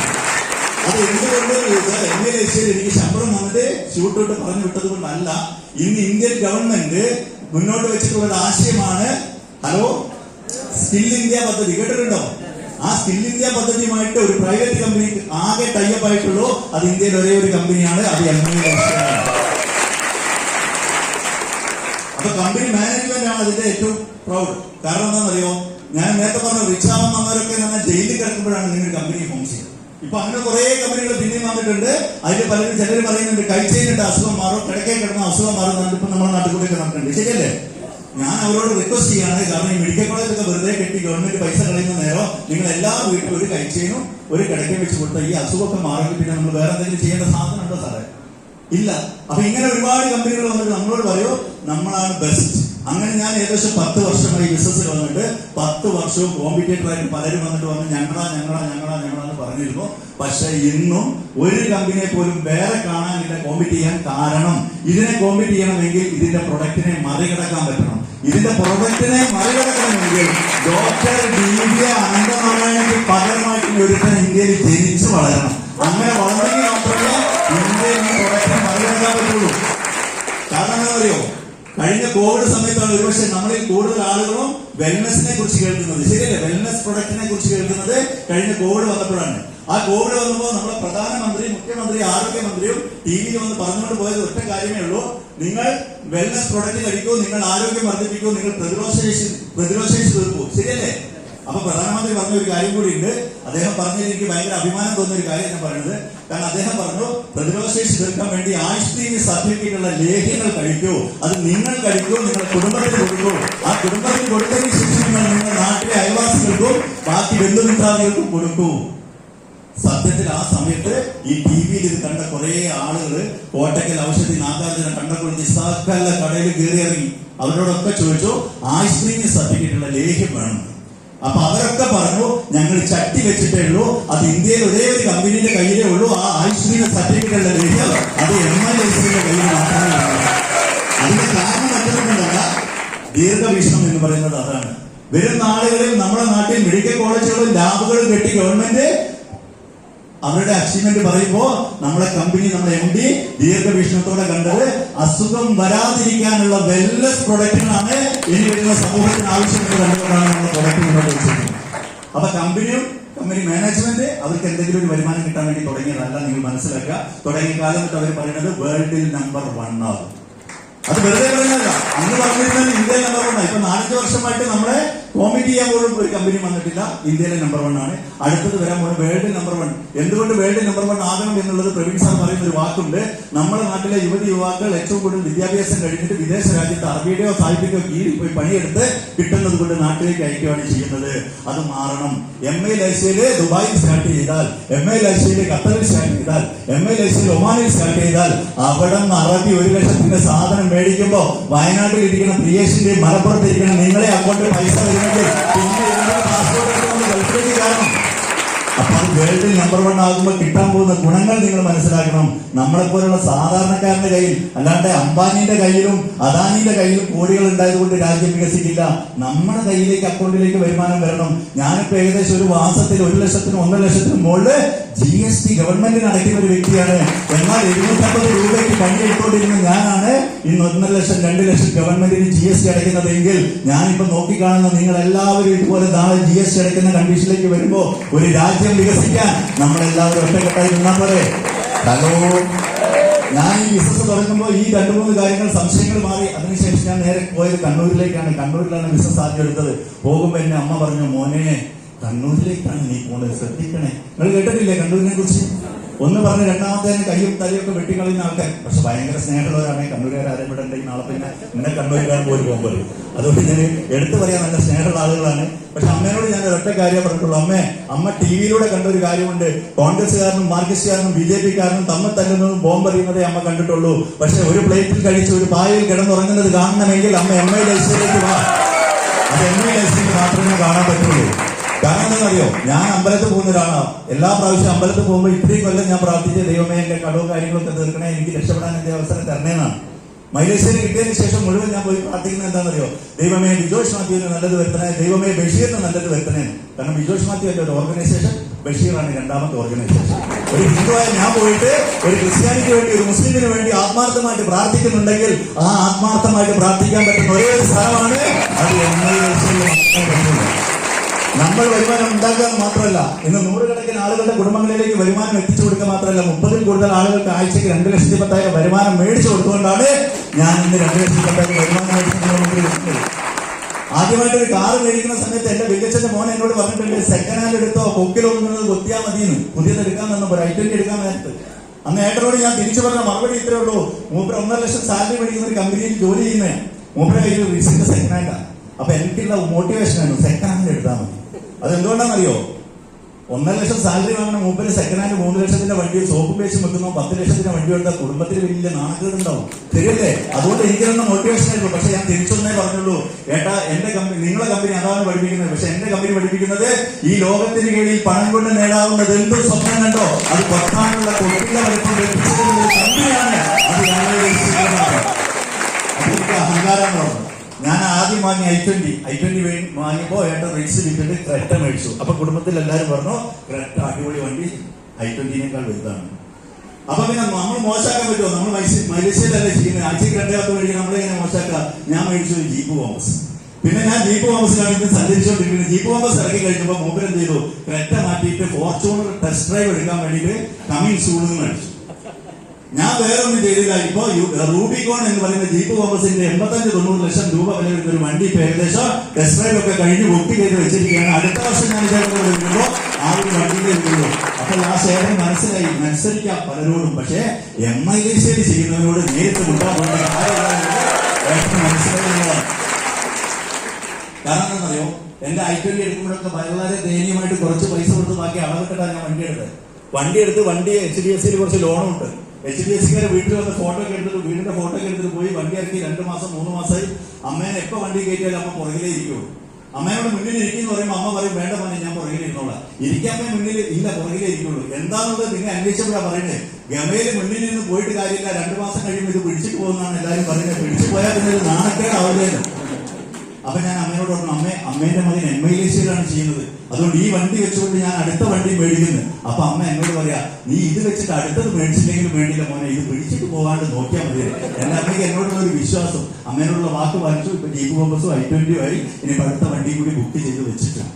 അത് എന്തുകൊണ്ട് ചോദിച്ചാൽ MI ലൈഫ്സ്റ്റൈൽ എനിക്ക് ശമ്പളം വന്നിട്ട് ഷൂട്ടോട്ട് പറഞ്ഞു വിട്ടത് കൊണ്ടല്ല. ഇന്ന് ഇന്ത്യൻ ഗവൺമെന്റ് മുന്നോട്ട് വെച്ചിട്ടുള്ള ഒരു ആശയമാണ്, ഹലോ, സ്കിൽ ഇന്ത്യ പദ്ധതി. കേട്ടിട്ടുണ്ടോ? ആ സ്കിൽ ഇന്ത്യ പദ്ധതിയുമായിട്ട് ഒരു പ്രൈവറ്റ് കമ്പനി ആകെ ടൈപ്പ് ആയിട്ടുള്ളൂ. അത് ഇന്ത്യയിൽ ഒരേ ഒരു കമ്പനിയാണ്, അത് MI ലൈഫ്സ്റ്റൈൽ. അപ്പൊ കമ്പനി മാനേജ്മെന്റ് ആണ് അതിന്റെ ഏറ്റവും പ്രൗഡ്. കാരണം എന്താണെന്നറിയോ? ഞാൻ നേരത്തെ പറഞ്ഞ റിച്ചാമൻ വന്നവരൊക്കെ നമ്മൾ ജയിലിൽ കിടക്കുമ്പോഴാണ് നിങ്ങൾ കമ്പനി ഫോം ചെയ്യുന്നത്. ഇപ്പൊ അങ്ങനെ കുറെ കമ്പനികൾ പിന്നെയും വന്നിട്ടുണ്ട്. അതിൽ പലരും ചിലർ പറയുന്നുണ്ട് കൈച്ചേരിന്റെ അസുഖം മാറും, കിടക്കേ കിടന്ന അസുഖം മാറും. ഇപ്പൊ നമ്മുടെ നാട്ടിൽ കൂടെ നടക്കുന്നുണ്ട്, ശരിയല്ലേ? ഞാൻ അവരോട് റിക്വസ്റ്റ് ചെയ്യാണ്. കാരണം ഈ മെഡിക്കൽ കോളേജൊക്കെ വെറുതെ കെട്ടി ഗവൺമെന്റ് പൈസ കളയുന്ന നേരം നിങ്ങൾ എല്ലാ വീട്ടിലും ഒരു കൈച്ചേനും ഒരു കിടക്കയും വെച്ച് കൊടുത്താൽ ഈ അസുഖമൊക്കെ മാറി. പിന്നെ നമ്മൾ വേറെ എന്തെങ്കിലും ചെയ്യേണ്ട സാധനം ഉണ്ടോ സാറേ? ഇല്ല. അപ്പൊ ഇങ്ങനെ ഒരുപാട് കമ്പനികൾ വന്നിട്ട് നമ്മളോട് പറയോ നമ്മളാണ് ബെസ്റ്റ്. അങ്ങനെ ഞാൻ ഏകദേശം 10 വർഷമായി ബിസിനസ്സിൽ വന്നിട്ട് 10 വർഷവും കോമ്പറ്റേറ്റർ ആയിട്ട് പലരും വന്നിട്ട് വന്ന് ഞങ്ങളാന്ന് പറഞ്ഞിരുന്നു. പക്ഷെ ഇന്നും ഒരു കമ്പനിയെ പോലും വേറെ കാണാനില്ല കോമ്പറ്റ് ചെയ്യാൻ. കാരണം ഇതിനെ കോമ്പറ്റ് ചെയ്യണമെങ്കിൽ ഇതിന്റെ പ്രൊഡക്റ്റിനെ മറികടക്കാൻ പറ്റണം. ഇതിന്റെ പ്രൊഡക്റ്റിനെ മറികടക്കണമെങ്കിൽ ഡോക്ടർ DV അനന്തനാരായണന് പകരമായിട്ട് ഒരുത്തൻ ഇന്ത്യയിൽ ജനിച്ചു വളരണം. അങ്ങനെ വളർന്നെങ്കിൽ മാത്രമേ ഇന്ത്യയിൽ ഈ പ്രൊഡക്റ്റിനെ മറികടക്കാൻ പറ്റുള്ളൂ. കാരണം എന്താ പറയുമോ, കഴിഞ്ഞ കോവിഡ് സമയത്താണ് ഒരുപക്ഷെ നമ്മളിൽ കൂടുതൽ ആളുകളും വെൽനെസിനെ കുറിച്ച് കേൾക്കുന്നത്. ശരിയല്ലേ? വെൽനെസ് പ്രൊഡക്റ്റിനെ കുറിച്ച് കേൾക്കുന്നത് കഴിഞ്ഞ കോവിഡ് വന്നപ്പോഴാണ്. ആ കോവിഡ് വന്നപ്പോൾ നമ്മുടെ പ്രധാനമന്ത്രി, മുഖ്യമന്ത്രി, ആരോഗ്യമന്ത്രിയും ടിവിയിൽ വന്ന് പറഞ്ഞുകൊണ്ട് പോയത് ഒറ്റ കാര്യമേ ഉള്ളൂ: നിങ്ങൾ വെൽനെസ് പ്രൊഡക്റ്റ് കഴിക്കൂ, നിങ്ങൾ ആരോഗ്യം വർദ്ധിപ്പിക്കൂ, നിങ്ങൾ പ്രതിരോധശേഷി തീർക്കൂ. ശരിയല്ലേ? അപ്പൊ പ്രധാനമന്ത്രി പറഞ്ഞ ഒരു കാര്യം കൂടി ഉണ്ട്. അദ്ദേഹം പറഞ്ഞതിൽ എനിക്ക് ഭയങ്കര അഭിമാനം തോന്നുന്ന ഒരു കാര്യം ഞാൻ പറയുന്നത്. കാരണം അദ്ദേഹം പറഞ്ഞു, പ്രതിരോധശേഷി തീർക്കാൻ വേണ്ടി ആയുഷ്ട്രീമി സർട്ടിഫിക്കറ്റുള്ള ലേഹ്യങ്ങൾ കഴിക്കൂ. അത് നിങ്ങൾ കഴിക്കൂ, നിങ്ങളുടെ കുടുംബത്തിന് കൊടുക്കൂ. ആ കുടുംബത്തിന് കൊടുത്തതിന് ശേഷം നിങ്ങൾ നിങ്ങളുടെ നാട്ടിലെ അയൽവാസികൾക്കും ബാക്കി ബന്ധുമിത്രാദികൾക്കും കൊടുക്കൂ. സത്യത്തിൽ ആ സമയത്ത് ഈ ടിവിയിൽ ഇത് കണ്ട കുറെ ആളുകൾ കോട്ടക്കൽ ഔഷധി നാഗാർജുന കണ്ടക്കുളത്തി സകല കടയിൽ കയറി ഇറങ്ങി. അവരോടൊക്കെ ചോദിച്ചു ആയുഷ്ട്രീമി സർട്ടിഫിക്കറ്റുള്ള ലേഹ്യം വേണം. അപ്പൊ അവരൊക്കെ പറഞ്ഞു ഞങ്ങൾ ചട്ടി വെച്ചിട്ടേ ഉള്ളൂ, അത് ഇന്ത്യയിൽ ഒരേ ഒരു കമ്പനിയുടെ കയ്യിലേ ഉള്ളൂ. ആ ആയുഷ്ട്രീമി സർട്ടിഫിക്കറ്റുള്ള ലേഹ്യം അത് MILCയുടെ കയ്യിൽ മാത്രമേ ഉള്ളൂ. അതിന്റെ കാരണം മറ്റൊന്നുമല്ല, ദീർഘവീക്ഷണം എന്ന് പറയുന്നത് അതാണ്. വരുന്ന ആളുകളിൽ നമ്മുടെ നാട്ടിൽ മെഡിക്കൽ കോളേജുകളും ലാബുകളും കെട്ടി ഗവൺമെന്റ് അവരുടെ അച്ചീവ്മെന്റ് പറയുമ്പോ നമ്മളെ കമ്പനി, നമ്മുടെ MD ദീർഘവീക്ഷണത്തോടെ കണ്ടത് അസുഖം വരാതിരിക്കാനുള്ള വെൽനെസ് പ്രൊഡക്റ്റുകളാണ് ഇനി വരുന്ന സമൂഹത്തിന് ആവശ്യമെന്ന് കണ്ടുകൊണ്ടാണ് നമ്മൾ പ്രൊഡക്റ്റ് മുന്നോട്ട് വെച്ചിരിക്കുന്നത്. അപ്പൊ കമ്പനി മാനേജ്മെന്റ് അവർക്ക് എന്തെങ്കിലും ഒരു വരുമാനം കിട്ടാൻ വേണ്ടി തുടങ്ങിയതല്ല. നിങ്ങൾ മനസ്സിലാക്കുക. തുടങ്ങിയ കാലം തൊട്ട് അവർ പറയുന്നത് വേൾഡിൽ നമ്പർ 1 ആകും. അത് വെറുതെ പറയുന്നതല്ല. അന്ന് പറഞ്ഞിരുന്നത് ഇന്ത്യയിൽ നമ്പർ 1 ആണ്. ഇപ്പൊ 4-5 വർഷമായിട്ട് നമ്മളെ കോമ്പറ്റ് ചെയ്യാൻ പോലും ഒരു കമ്പനി വന്നിട്ടില്ല. ഇന്ത്യയിലെ നമ്പർ 1 ആണ്. അടുത്തത് വരാൻ പോകുന്നത് വേൾഡ് നമ്പർ 1. എന്തുകൊണ്ട് വേൾഡ് നമ്പർ 1 ആകണം എന്നുള്ളത് പ്രവീൺ സാർ പറയുന്ന ഒരു വാക്കുണ്ട്. നമ്മുടെ നാട്ടിലെ യുവാക്കൾ ഏറ്റവും കൂടുതൽ വിദ്യാഭ്യാസം കഴിഞ്ഞിട്ട് വിദേശ രാജ്യത്ത് അറബിയുടെയോ സാഹിത്യക്കോ കീഴിൽ പോയി പണിയെടുത്ത് കിട്ടുന്നത് കൊണ്ട് നാട്ടിലേക്ക് അയക്കുകയാണ് ചെയ്യുന്നത്. അത് മാറണം. MILCയിൽ ദുബായിൽ സ്റ്റാർട്ട് ചെയ്താൽ, MILCയിൽ ഖത്തറിൽ സ്റ്റാർട്ട് ചെയ്താൽ, MILCയിൽ ഒമാനിൽ സ്റ്റാർട്ട് ചെയ്താൽ അവിടെ നിന്ന് അറബി 1 ലക്ഷത്തിന്റെ സാധനം മേടിക്കുമ്പോ വയനാട്ടിൽ ഇരിക്കുന്ന പ്രിയേഷിന്റെ മലപ്പുറത്ത് ഇരിക്കുന്ന നിങ്ങളെ അങ്ങോട്ട് പൈസ വരുന്നെങ്കിൽ പിന്നെ പാസ്പോർട്ട് എടുത്തുകൊണ്ട് ഗൾഫിലേക്ക് കാരണം. അപ്പൊ അത് വേൾഡിൽ നമ്പർ 1 ആകുമ്പോൾ കിട്ടാൻ പോകുന്ന ഗുണങ്ങൾ നിങ്ങൾ മനസ്സിലാക്കണം. നമ്മളെപ്പോലുള്ള സാധാരണക്കാരന്റെ കയ്യിൽ, അല്ലാണ്ട് അംബാനിയുടെ കയ്യിലും അദാനിയുടെ കയ്യിലും കോടികൾ ഉണ്ടായതുകൊണ്ട് രാജ്യം വികസിക്കില്ല. നമ്മുടെ കയ്യിലേക്ക്, അക്കൗണ്ടിലേക്ക് വരുമാനം വരണം. ഞാനിപ്പോ ഏകദേശം ഒരു മാസത്തിൽ 1 ലക്ഷത്തിനും 1.5 ലക്ഷത്തിനും മുകളിൽ GST ഗവൺമെന്റിന് അടയ്ക്കുന്ന ഒരു വ്യക്തിയാണ്. എന്നാൽ 750 രൂപയ്ക്ക് പണിയെടുത്തോണ്ടിരുന്ന ഞാനാണ് ഇന്ന് 1.5 ലക്ഷം 2 ലക്ഷം ഗവൺമെന്റിന് GST അടയ്ക്കുന്നതെങ്കിൽ ഞാനിപ്പോ നോക്കിക്കാണുന്ന നിങ്ങൾ എല്ലാവരും ഇതുപോലെ നാളെ GST അടയ്ക്കുന്ന കണ്ടീഷനിലേക്ക് വരുമ്പോ ഒരു രാജ്യം വികസിക്കാൻ നമ്മളെല്ലാവരും ഒറ്റക്കെട്ടായി നിന്നാൽ പോലെ. ഹലോ, ഞാൻ ഈ ബിസിനസ് തുടങ്ങുമ്പോൾ ഈ 2-3 കാര്യങ്ങൾ സംശയങ്ങൾ മാറി. അതിനുശേഷം ഞാൻ നേരെ പോയത് കണ്ണൂരിലേക്കാണ്. കണ്ണൂരിലാണ് ബിസിനസ് ആദ്യം എടുത്തത്. പോകുമ്പോ എന്നെ അമ്മ പറഞ്ഞു, മോനെ കണ്ണൂരിലേക്കാണ് നീ പോണത്, ശ്രദ്ധിക്കണേ. നിങ്ങൾ കേട്ടിട്ടില്ലേ കണ്ണൂരിനെ കുറിച്ച്? ഒന്ന് പറഞ്ഞ് രണ്ടാമത്തെ കയ്യും തലയൊക്കെ വെട്ടിക്കളയുന്ന ആൾക്കാർ. പക്ഷെ ഭയങ്കര സ്നേഹമുള്ളവരാണെങ്കിൽ കണ്ണൂരുകാർ അറിയപ്പെടേണ്ടെങ്കിൽ നാളെ പിന്നെ ഇങ്ങനെ കണ്ണൂരുകാരൻ പോലും പോകുമ്പോൾ. അതുകൊണ്ട് ഞാൻ എടുത്തു പറയാൻ നല്ല സ്നേഹമുള്ള ആളുകളാണ്. പക്ഷെ അമ്മയോട് ഞാൻ ഒരൊറ്റ കാര്യം പറഞ്ഞിട്ടുള്ളൂ. അമ്മ ടിവിയിലൂടെ കണ്ട ഒരു കാര്യമുണ്ട്. കോൺഗ്രസ്സുകാരനും മാർക്സിസ്റ്റുകാരനും BJP-കാരനും തമ്മിൽ തല്ലുന്നതും ബോംബെറിയുന്നതേ അമ്മ കണ്ടിട്ടുള്ളൂ. പക്ഷെ ഒരു പ്ലേറ്റിൽ കഴിച്ച് ഒരു പായയിൽ കിടന്നുറങ്ങുന്നത് കാണണമെങ്കിൽ അമ്മ MILCയിലേക്ക് വാ. അത് MILCയിൽ മാത്രമേ കാണാൻ പറ്റുള്ളൂ. കാരണം എന്താണെന്നറിയോ, ഞാൻ അമ്പലത്തിൽ പോകുന്ന ഒരാളാണ്. എല്ലാ പ്രാവശ്യം അമ്പലത്തിൽ പോകുമ്പോൾ ഇത്രയും കൊല്ലം ഞാൻ പ്രാർത്ഥിച്ച ദൈവമേ എന്റെ കടവും കാര്യങ്ങളൊക്കെ തീർക്കണേ, എനിക്ക് രക്ഷപ്പെടാൻ എന്റെ അവസരം തരണേന്നാണ്. മൈലേശ്വരി കിട്ടിയതിന് ശേഷം മുഴുവൻ ഞാൻ പോയി പ്രാർത്ഥിക്കുന്നത് എന്താണെന്നറിയോ, ദൈവമേ ബിജോഷ് മാത്യുവിന് നല്ലത് വരുത്തണേ, ദൈവമേ ബഷീറിന് നല്ലത് വരുത്തണേ. കാരണം ബിജോഷ് മാത്യുവിന്റെ ഒരു ഓർഗനൈസേഷൻ, ബഷീറാണ് 2ാമത്തെ ഓർഗനൈസേഷൻ. ഒരു ഹിന്ദുവായ ഞാൻ പോയിട്ട് ഒരു ക്രിസ്ത്യാനിക്ക് വേണ്ടി, ഒരു മുസ്ലിമിന് വേണ്ടി ആത്മാർത്ഥമായിട്ട് പ്രാർത്ഥിക്കുന്നുണ്ടെങ്കിൽ ആ ആത്മാർത്ഥമായിട്ട് പ്രാർത്ഥിക്കാൻ പറ്റുന്ന ഒരേ ഒരു സ്ഥലമാണ് അത് MILCയിൽ. നമ്മൾ വരുമാനം ഉണ്ടാക്കുക മാത്രമല്ല, ഇന്ന് 100 കണക്കിന് ആളുകളുടെ കുടുംബങ്ങളിലേക്ക് വരുമാനം എത്തിച്ചു കൊടുക്കുക മാത്രമല്ല, 30-ൽ കൂടുതൽ ആളുകൾക്ക് ആഴ്ചയ്ക്ക് 2,10,000 വരുമാനം മേടിച്ചു കൊടുത്തുകൊണ്ടാണ് ഞാൻ ഇന്ന് 2,10,000 വരുമാനം മേടിക്കുന്നത്. ആദ്യമായിട്ടൊരു കാറ് മേടിക്കുന്ന സമയത്ത് എന്റെ വലിയച്ഛന്റെ മോൻ എന്നോട് പറഞ്ഞിട്ടുണ്ട്, സെക്കൻഡ് ഹാൻഡ് എടുത്തോ, കൊക്കിലൊന്നുന്നത് കൊത്തിയാൽ മതിയെന്ന്, പുതിയത് എടുക്കാൻ തന്നപ്പോൾ ഒരു I-20 എടുക്കാൻ നേരത്ത്. അന്ന് ഏട്ടനോട് ഞാൻ തിരിച്ചു പറഞ്ഞ മറുപടി ഇത്രേ ഉള്ളൂ, മൂപ്പര് 1.5 ലക്ഷം സാലറി മേടിക്കുന്ന ഒരു കമ്പനിയിൽ ജോലി ചെയ്യുന്നതാണ്. മൂപ്പര കയ്യിൽ വിസിന്റെ സെക്കൻഡ് ഹാൻഡാണ്. അപ്പൊ എനിക്കുള്ള മോട്ടിവേഷൻ ആയിരുന്നു സെക്കൻഡ് ഹാൻഡ് എടുത്താൽ മതി. അതെന്തുകൊണ്ടാണെന്നറിയോ, 1.5 ലക്ഷം സാലറി വാങ്ങുന്ന മൂപ്പര് സെക്കൻഡ് ഹാൻഡ് 3 ലക്ഷത്തിന്റെ വണ്ടി സോപ്പ് പേശ് വെക്കുന്നു, 10 ലക്ഷത്തിന്റെ വണ്ടി എടുത്താൽ കുടുംബത്തിന് വലിയ നാണക്കേടുണ്ടാവും. ശരിയല്ലേ? അതുകൊണ്ട് എനിക്കൊന്ന് മോട്ടിവേഷൻ ആയിരുന്നു. പക്ഷെ ഞാൻ തിരിച്ചൊന്നേ പറഞ്ഞുള്ളൂ, ഏട്ടാ എന്റെ കമ്പനി, നിങ്ങളെ കമ്പനി അതാണ് പഠിപ്പിക്കുന്നത്. പക്ഷെ എന്റെ കമ്പനി പഠിപ്പിക്കുന്നത് ഈ ലോകത്തിന് കീഴിൽ പണം കൊണ്ട് നേടാവുന്നത് എന്തും സ്വപ്നം കണ്ടോ അത് പൊട്ടാനുള്ള കൊട്ടിയ വലിപ്പം ലഭിച്ചിട്ടുള്ള കമ്പനിയാണ്. അത് ഞങ്ങളുടെ അതെനിക്ക് അഹങ്കാരങ്ങളാണ്. ഞാൻ ആദ്യം വാങ്ങി i20 വാങ്ങിയപ്പോ ഏട്ട റേറ്റ്സ് വിട്ടിട്ട് ക്രെറ്റ മേടിച്ചു. അപ്പൊ കുടുംബത്തിൽ എല്ലാവരും പറഞ്ഞു ക്രെറ്റ അടിപൊളി വണ്ടി, i20നേക്കാൾ വലുതാണ്. അപ്പൊ പിന്നെ നമ്മൾ മോശമാക്കാൻ പറ്റുമോ? നമ്മൾ മലേഷ്യയിലല്ലേ ചെയ്യുന്നത്, ആഴ്ചക്ക് 2 മേടിക്കാൻ നമ്മളെങ്ങനെ മോശമാക്കാം? ഞാൻ മേടിച്ചു ജീപ്പ് കോമസ്. പിന്നെ ഞാൻ ജീപ്പ് കോമസിലാണ് ഇത് സഞ്ചരിച്ചുകൊണ്ടിരിക്കുന്നത്. ജീപ്പ് കോമസ് ഇറക്കി കഴിഞ്ഞപ്പോൾ മൂപ്പര് എന്ത് ചെയ്തു, ക്രെറ്റ മാറ്റിയിട്ട് ഫോർച്യൂണർ ടെസ്റ്റ് ഡ്രൈവ് എടുക്കാൻ വേണ്ടിയിട്ട് കമ്മിങ് സൂൺ മേടിച്ചു. ഞാൻ വേറൊന്നും ചെയ്തില്ല. ഇപ്പോ റൂബിക്കോൺ എന്ന് പറയുന്ന ജീപ്പ് കോമസിന്റെ 85-90 ലക്ഷം രൂപ വില വരുന്ന ഒരു വണ്ടി ഇപ്പൊ ഏകദേശം ടെസ്റ്റ് ഡ്രൈവ് ഒക്കെ കഴിഞ്ഞ് ബുക്ക് ചെയ്ത് വെച്ചിരിക്കുകയാണ്. അടുത്ത വർഷം ഞാൻ ഇതേപോലെ വരുമ്പോൾ ആ ഒരു വണ്ടിയിൽ വരുള്ളൂ. അപ്പോൾ ആ സേവനം മനസ്സിലായി. മത്സരിക്കാം പലരോടും, പക്ഷേ MILC ചെയ്യുന്നവരോട് നേരിട്ട് മുട്ടാൻ മനസ്സിലാകുന്നതാണ്. കാരണം എന്താണെന്നറിയോ, എന്റെ i20 എടുക്കുമ്പോഴൊക്കെ വളരെ ദയനീയമായിട്ട് കുറച്ച് പൈസ കൊടുത്ത് ബാക്കി അളവിട്ടാണ് ഞാൻ വണ്ടി എടുത്ത് HDFC കുറച്ച് ലോണുണ്ട്. HDFCക്കാരെ വീട്ടിൽ വന്ന് ഫോട്ടോ ഒക്കെ എടുത്തിട്ട് വീടിന്റെ ഫോട്ടോ ഒക്കെ എടുത്തിട്ട് പോയി വണ്ടി ഇറക്കി 2 മാസം 3 മാസമായി. അമ്മേനെ എപ്പോ വണ്ടി കയറ്റിയാലും അമ്മ പുറകിലേ ഇരിക്കുള്ളൂ. അമ്മയോട് മുന്നിൽ ഇരിക്കുന്നു പറയുമ്പോൾ അമ്മ പറയും വേണ്ട മോനെ ഞാൻ പുറകിൽ ഇരുന്നോളാം. ഇരിക്കാൻ മുന്നിൽ ഇല്ല, പുറകിലേ ഇരിക്കുള്ളൂ. എന്താണെന്നുള്ളത് പിന്നെ അന്വേഷിച്ചപ്പോഴാണ് പറയുന്നത്, ഗമയിൽ മുന്നിൽ നിന്ന് പോയിട്ട് കാര്യമില്ല, 2 മാസം കഴിയുമ്പോൾ ഇത് പിടിച്ചിട്ട് പോകുന്നതാണ് എല്ലാവരും പറയുന്നത്. പിടിച്ചു പോയാൽ പിന്നെ ഒരു നാണക്കേടാവില്ലേന്ന്. അപ്പൊ ഞാൻ അമ്മയോട് പറഞ്ഞു, അമ്മേന്റെ മകൻ MILC-യിലാണ് ചെയ്യുന്നത്, അതുകൊണ്ട് ഈ വണ്ടി വെച്ചുകൊണ്ട് ഞാൻ അടുത്ത വണ്ടി മേടിക്കുന്നു. അപ്പൊ അമ്മ എന്നോട് പറയാ, നീ ഇത് വെച്ചിട്ട് അടുത്തത് മേടിച്ചില്ലെങ്കിലും വേണ്ടിയില്ല മോനെ, ഇത് പിടിച്ചിട്ട് പോകാണ്ട് നോക്കിയാൽ മതി. എന്റെ അമ്മയ്ക്ക് എന്നോടുള്ള ഒരു വിശ്വാസം, അമ്മേനോടുള്ള വാക്ക് പാലിച്ചു. ഇപ്പൊ ജീപ്പ് കോമ്പസും i20 ആയി. ഇനി അടുത്ത വണ്ടി കൂടി ബുക്ക് ചെയ്ത് വെച്ചിട്ടുണ്ട്.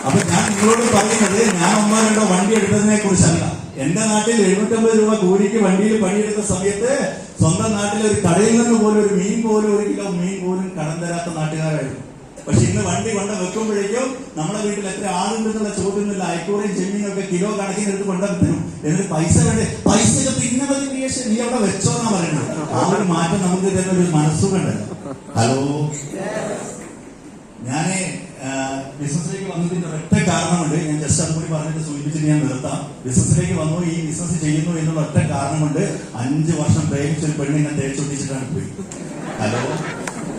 അപ്പൊ ഞാൻ നിങ്ങളോട് പറയുന്നത്, ഞാൻ 1-2 വണ്ടി എടുത്തതിനെ കുറിച്ചല്ല. എന്റെ നാട്ടിൽ 750 രൂപ കൂലിക്ക് വണ്ടിയിൽ പണിയെടുത്ത സമയത്ത് സ്വന്തം നാട്ടിലെ ഒരു കടയിൽ നിന്ന് പോലും ഒരു മീൻ പോലും, 1 കിലോ മീൻ പോലും കടം തരാത്ത നാട്ടുകാരായിരുന്നു. പക്ഷെ ഇന്ന് വണ്ടി കൊണ്ട് വെക്കുമ്പോഴേക്കും നമ്മുടെ വീട്ടിൽ എത്ര ആളുണ്ടെന്നുള്ള ചോദ്യമൊന്നുമില്ല. അയക്കൂറയും ചെമ്മീനും ഒക്കെ കിലോ കണക്കിനെടുത്ത് കൊണ്ടുവരും. എന്നിട്ട് പൈസ വേണ്ടേ, പൈസ പിന്നെ മതി നീ അവിടെ വെച്ചോന്നാ പറയുന്നത്. ആ ഒരു മാറ്റം നമുക്ക് തന്നെ ഒരു മനസ്സുകൊണ്ടല്ലോ. ഹലോ, ഞാന് ബിസിനസ്സിലേക്ക് വന്നതിന്റെ ഒറ്റ കാരണമുണ്ട്. ഞാൻ ജസ്റ്റ് അതുകൂടി പറഞ്ഞിട്ട് സൂചിപ്പിച്ചിട്ട് ഞാൻ നിർത്താം. ബിസിനസ്സിലേക്ക് വന്നു, ഈ ബിസിനസ് ചെയ്യുന്നു എന്നുള്ള ഒറ്റ കാരണമുണ്ട്. 5 വർഷം പ്രേമിച്ചൊരു പെണ്ണിനെ തേച്ചൊട്ടിച്ചിട്ടാണ് പോയി. ഹലോ,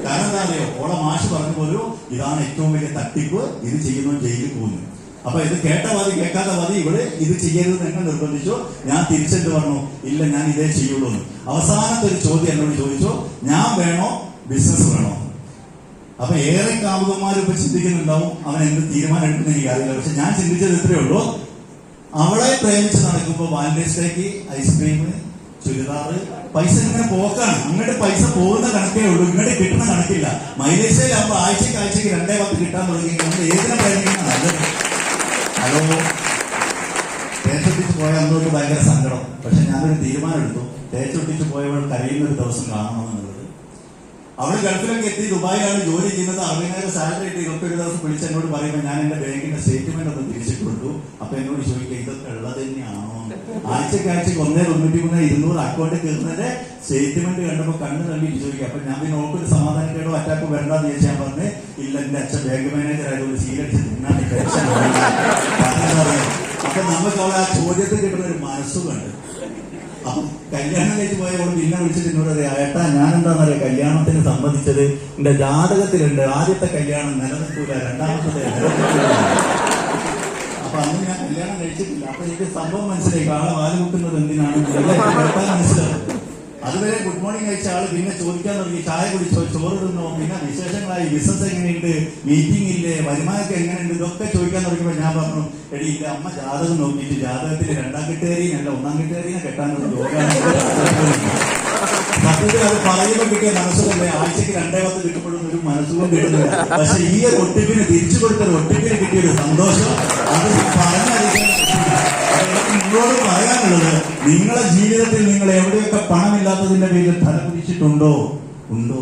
കാരണം എന്താ അറിയോ, ഓളെ മാഷ് പറഞ്ഞു പോലും ഇതാണ് ഏറ്റവും വലിയ തട്ടിപ്പ്, ഇത് ചെയ്യുന്നു ജയിലിൽ പോകുന്നു. അപ്പൊ ഇത് കേട്ട വാതി കേൾക്കാത്ത വാതി ഇവിടെ ഇത് ചെയ്യരുത് എന്നെ നിർബന്ധിച്ചു. ഞാൻ തിരിച്ചെന്ത് പറഞ്ഞു, ഇല്ല ഞാൻ ഇതേ ചെയ്യുള്ളൂ. അവസാനത്തെ ഒരു ചോദ്യം എന്നോട് ചോദിച്ചു, ഞാൻ വേണോ ബിസിനസ് വേണോ? അപ്പൊ ഏറെ കാമുകന്മാർ ഇപ്പൊ ചിന്തിക്കുന്നുണ്ടാവും അവൻ എന്ത് തീരുമാനം എടുക്കുന്ന എനിക്കറിയില്ല. പക്ഷെ ഞാൻ ചിന്തിച്ചത് ഇത്രയേ ഉള്ളൂ, അവളെ പ്രേമിച്ച് നടക്കുമ്പോ വാലന്റൈൻസ് ഡേക്ക് ഐസ്ക്രീം, ചുരിദാറ്, പൈസ ഇങ്ങനെ പോക്കാണ്. അങ്ങോട്ട് പൈസ പോകുന്ന കണക്കേ ഉള്ളൂ, ഇങ്ങോട്ട് കിട്ടുന്ന കണക്കില്ല. മൈലേജിലാകുമ്പോ ആഴ്ചക്ക് 2-10 കിട്ടാൻ തുടങ്ങി. നമ്മൾ ഏതിനെ പ്രേമിക്കുന്ന നല്ലത്. ഹലോ, തേച്ചൊട്ടിച്ച് പോയ അന്നോട്ട് ഭയങ്കര സങ്കടം. പക്ഷെ ഞാനൊരു തീരുമാനം എടുത്തു, തേച്ചൊട്ടിച്ച് പോയവൾ കരയുന്ന ഒരു ദിവസം കാണണമെന്നുള്ളത്. അവള് ഗൾഫിലൊക്കെ എത്തി, ദുബായിലാണ് ജോലി ചെയ്യുന്നത്, 60,000 സാലറി കിട്ടി. ഇതൊക്കെ ഒരു ദിവസം വിളിച്ച് എന്നോട് പറയുമ്പോൾ ഞാൻ എന്റെ ബാങ്കിന്റെ സ്റ്റേറ്റ്മെന്റ് ഒന്ന് തിരിച്ചിട്ട് കൊടുത്തു. അപ്പൊ എന്നോട് ചോദിക്കുക, ഇതൊക്കെ ഉള്ളത് തന്നെയാണോ? ആഴ്ചക്ക് 193 അക്കൗണ്ടിൽ കയറുന്നതിന്റെ സ്റ്റേറ്റ്മെന്റ് കണ്ടപ്പോ കണ്ണു തള്ളിയിട്ട് ചോദിക്കുക. അപ്പൊ ഞാൻ പിന്നെ ഓർക്കൊരു സമാധാനക്കേടോ അറ്റാക്കോ വരണ്ടെന്ന് ചോദിച്ചാൽ പറഞ്ഞ്, ഇല്ല എന്റെ അച്ഛൻ ബാങ്ക് മാനേജർ ആയതുകൊണ്ട് സീലടിച്ച് തിന്നാൻ ടെൻഷൻ. അപ്പൊ നമുക്ക് അവളെ ആ ചോദ്യത്തിൽ കിട്ടുന്ന ഒരു മനസ്സുകൊണ്ട്. അപ്പൊ കല്യാണം കഴിച്ച് പോയപ്പോൾ പിന്നെ വിളിച്ചിട്ട് എന്നോട് പറയാം, ഏട്ടാ ഞാനെന്താന്നറിയാം കല്യാണത്തിന് സംബന്ധിച്ചത് എന്റെ ജാതകത്തിലുണ്ട്, ആദ്യത്തെ കല്യാണം നിലനിൽക്കൂല, രണ്ടാമത്തത് നിലനിൽക്കൂല. അപ്പൊ അന്ന് ഞാൻ കല്യാണം കഴിച്ചിട്ടില്ല. അപ്പൊ എനിക്ക് സംഭവം മനസ്സിലായി, ആളെ വാല് കുട്ടുന്നത് എന്തിനാണ് മനസ്സിലാവും. അതുവരെ ഗുഡ് മോർണിംഗ് കഴിച്ച ആള് പിന്നെ ചോദിക്കാൻ തുടങ്ങി, ചായ കുടിച്ചോ, ചോറ് തിന്നോ, പിന്നെ വിശേഷങ്ങളായി, ബിസിനസ് എങ്ങനെയുണ്ട്, മീറ്റിംഗ് ഇല്ലേ, വരുമാനമൊക്കെ എങ്ങനെയുണ്ട്, ഇതൊക്കെ ചോദിക്കാൻ തുടങ്ങിയപ്പോ ഞാൻ പറഞ്ഞു, എടി ഇല്ല അമ്മ ജാതകം നോക്കിയിട്ട് ജാതകത്തിൽ 2ാം കെട്ടുകാരിയല്ല 1ാം കെട്ടുകാരിനെ കെട്ടാനുള്ള യോഗമാണ്. സത്യത്തിൽ അത് പറയുമ്പോൾ കിട്ടിയ മനസ്സുകൊണ്ടേ ആഴ്ചക്ക് 2-10 കിട്ടുമ്പോഴും ഒരു മനസ്സുകൊണ്ട് കിട്ടുന്നില്ല. പക്ഷെ ഈ ഒരു ഒട്ടിപ്പിന് തിരിച്ചു കൊടുത്തൊരു ഒട്ടിപ്പിന് കിട്ടിയൊരു സന്തോഷം അത് പറഞ്ഞറിയിക്കാൻ. നിങ്ങളോട് പറയാനുള്ളത്, നിങ്ങളെ ജീവിതത്തിൽ നിങ്ങൾ എവിടെയൊക്കെ പണമില്ലാത്തതിന്റെ പേരിൽ തലകുടിച്ചിട്ടുണ്ടോ? ഉണ്ടോ?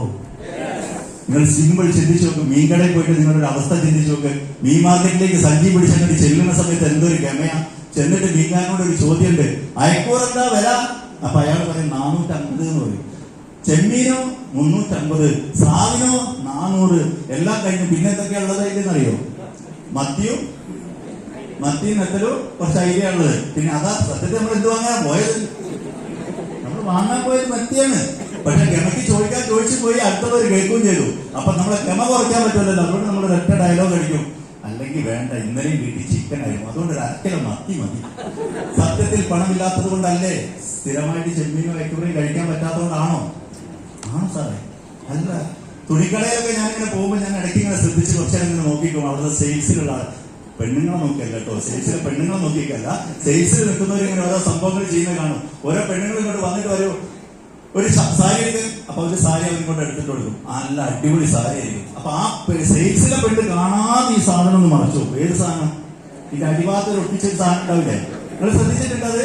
നിങ്ങൾ സിമ്പിൾ ചിന്തിച്ചു നോക്ക്. മീൻകടയിൽ പോയിട്ട് നിങ്ങളുടെ അവസ്ഥ ചിന്തിച്ചു നോക്ക്. മീൻ മാർക്കറ്റിലേക്ക് സഞ്ചി പിടിച്ചങ്ങോട്ട് ചെല്ലുന്ന സമയത്ത് എന്തൊരു ഗമയാ. ചെന്നിട്ട് മീൻകാരനോട് ഒരു ചോദ്യമുണ്ട്, അയക്കൂറെന്താ വില? അപ്പൊ അയാൾ പറയും 450 എന്ന് പറയും. ചെമ്മീനോ 350, മത്തിയും നെത്തലും കുറച്ച് ഐഡിയ ഉള്ളത്. പിന്നെ അതാ സത്യത്തിൽ നമ്മൾ എന്ത് വാങ്ങാൻ പോയത്? നമ്മൾ വാങ്ങാൻ പോയത് മത്തിയാണ്. പക്ഷെ ഗമയ്ക്ക് ചോദിച്ചു പോയി അടുത്തവർ കേൾക്കുകയും ചെയ്തു. അപ്പൊ നമ്മളെ ഗമ കുറയ്ക്കാൻ പറ്റുമല്ലോ. അതുകൊണ്ട് നമ്മൾ ഒരൊറ്റ ഡയലോഗ് അടിക്കും, അല്ലെങ്കിൽ വേണ്ട, ഇന്നലെയും വീട്ടിൽ ചിക്കൻ ആയിരുന്നു, അതുകൊണ്ട് ഒരു അരക്കിലോ മത്തി മതി. സത്യത്തിൽ പണമില്ലാത്തത് കൊണ്ടല്ലേ? സ്ഥിരമായിട്ട് ചെമ്മീനോ വൈക്കൂറിയും കഴിക്കാൻ പറ്റാത്തതുകൊണ്ടാണോ? ആണോ സാറേ? അല്ല. തുണിക്കടയിലൊക്കെ ഞാനിങ്ങനെ പോകുമ്പോൾ ഞാൻ ഇടയ്ക്ക് ഇങ്ങനെ ശ്രദ്ധിച്ച് കുറച്ചേരം ഇങ്ങനെ നോക്കിക്കും. അവിടുത്തെ സെയിൽസിലുള്ള പെണ്ണുങ്ങളെ നോക്കിയല്ല കേട്ടോ, സെയിൽസിലെ പെണ്ണുങ്ങളെ നോക്കിക്കല്ല, സെയിൽസിൽ നിൽക്കുന്നവരിങ്ങനെ ഓരോ സംഭവങ്ങൾ ചെയ്യുന്നത് കാണും. ഓരോ പെണ്ണുങ്ങൾ ഇങ്ങോട്ട് വന്നിട്ട് ഒരു സാരി എടുക്കും. അപ്പൊ ഒരു സാരി അവരിങ്ങോട്ട് എടുത്തിട്ട് കൊടുക്കും. നല്ല അടിപൊളി സാരി ആയിരിക്കും. അപ്പൊ ആ സെയിൽസിലെ പെണ്ണ് കാണാതെ ഈ സാധനം ഒന്ന് മറച്ചു. ഏത് സാധനം? ഇത് അടിഭാഗത്ത് ഒട്ടിച്ചൊരു സാധനം ഉണ്ടാവില്ലേ? നിങ്ങൾ ശ്രദ്ധിച്ചിട്ടുണ്ട്? അത്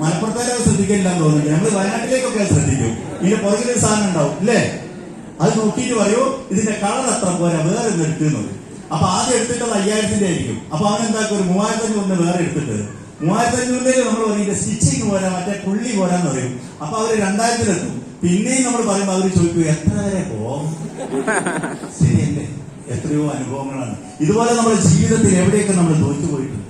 മലപ്പുറത്തേക്കൊക്കെ ശ്രദ്ധിക്കില്ലാന്ന് തോന്നുന്നില്ല. നമ്മൾ വയനാട്ടിലേക്കൊക്കെ ശ്രദ്ധിക്കും. ഇതിന്റെ പുറകിലൊരു സാധനം ഉണ്ടാവും ഇല്ലേ? അത് നോക്കിയിട്ട് പറയൂ, ഇതിന്റെ കളർ അത്ര പോരാ, വേറെ ഒന്ന് എടുക്കുന്നത്. അപ്പൊ ആദ്യം എടുത്തിട്ടത് 5000 ആയിരിക്കും. അപ്പൊ അവൻ എന്താക്കും, ഒരു 3500 വേറെ എടുത്തിട്ട് 3500 നമ്മൾ പറയും സ്റ്റിച്ചിങ് പോരാ, മറ്റേ പുള്ളി പോരാന്ന് പറയും. അപ്പൊ അവര് 2000 പിന്നെയും നമ്മൾ പറയുമ്പോൾ അവർ ചോദിക്കൂ എത്ര വരെ പോകും? ശരിയല്ലേ? എത്രയോ അനുഭവങ്ങളാണ്. ഇതുപോലെ നമ്മുടെ ജീവിതത്തിൽ എവിടെയൊക്കെ നമ്മൾ തോറ്റുപോയിട്ടുണ്ട്,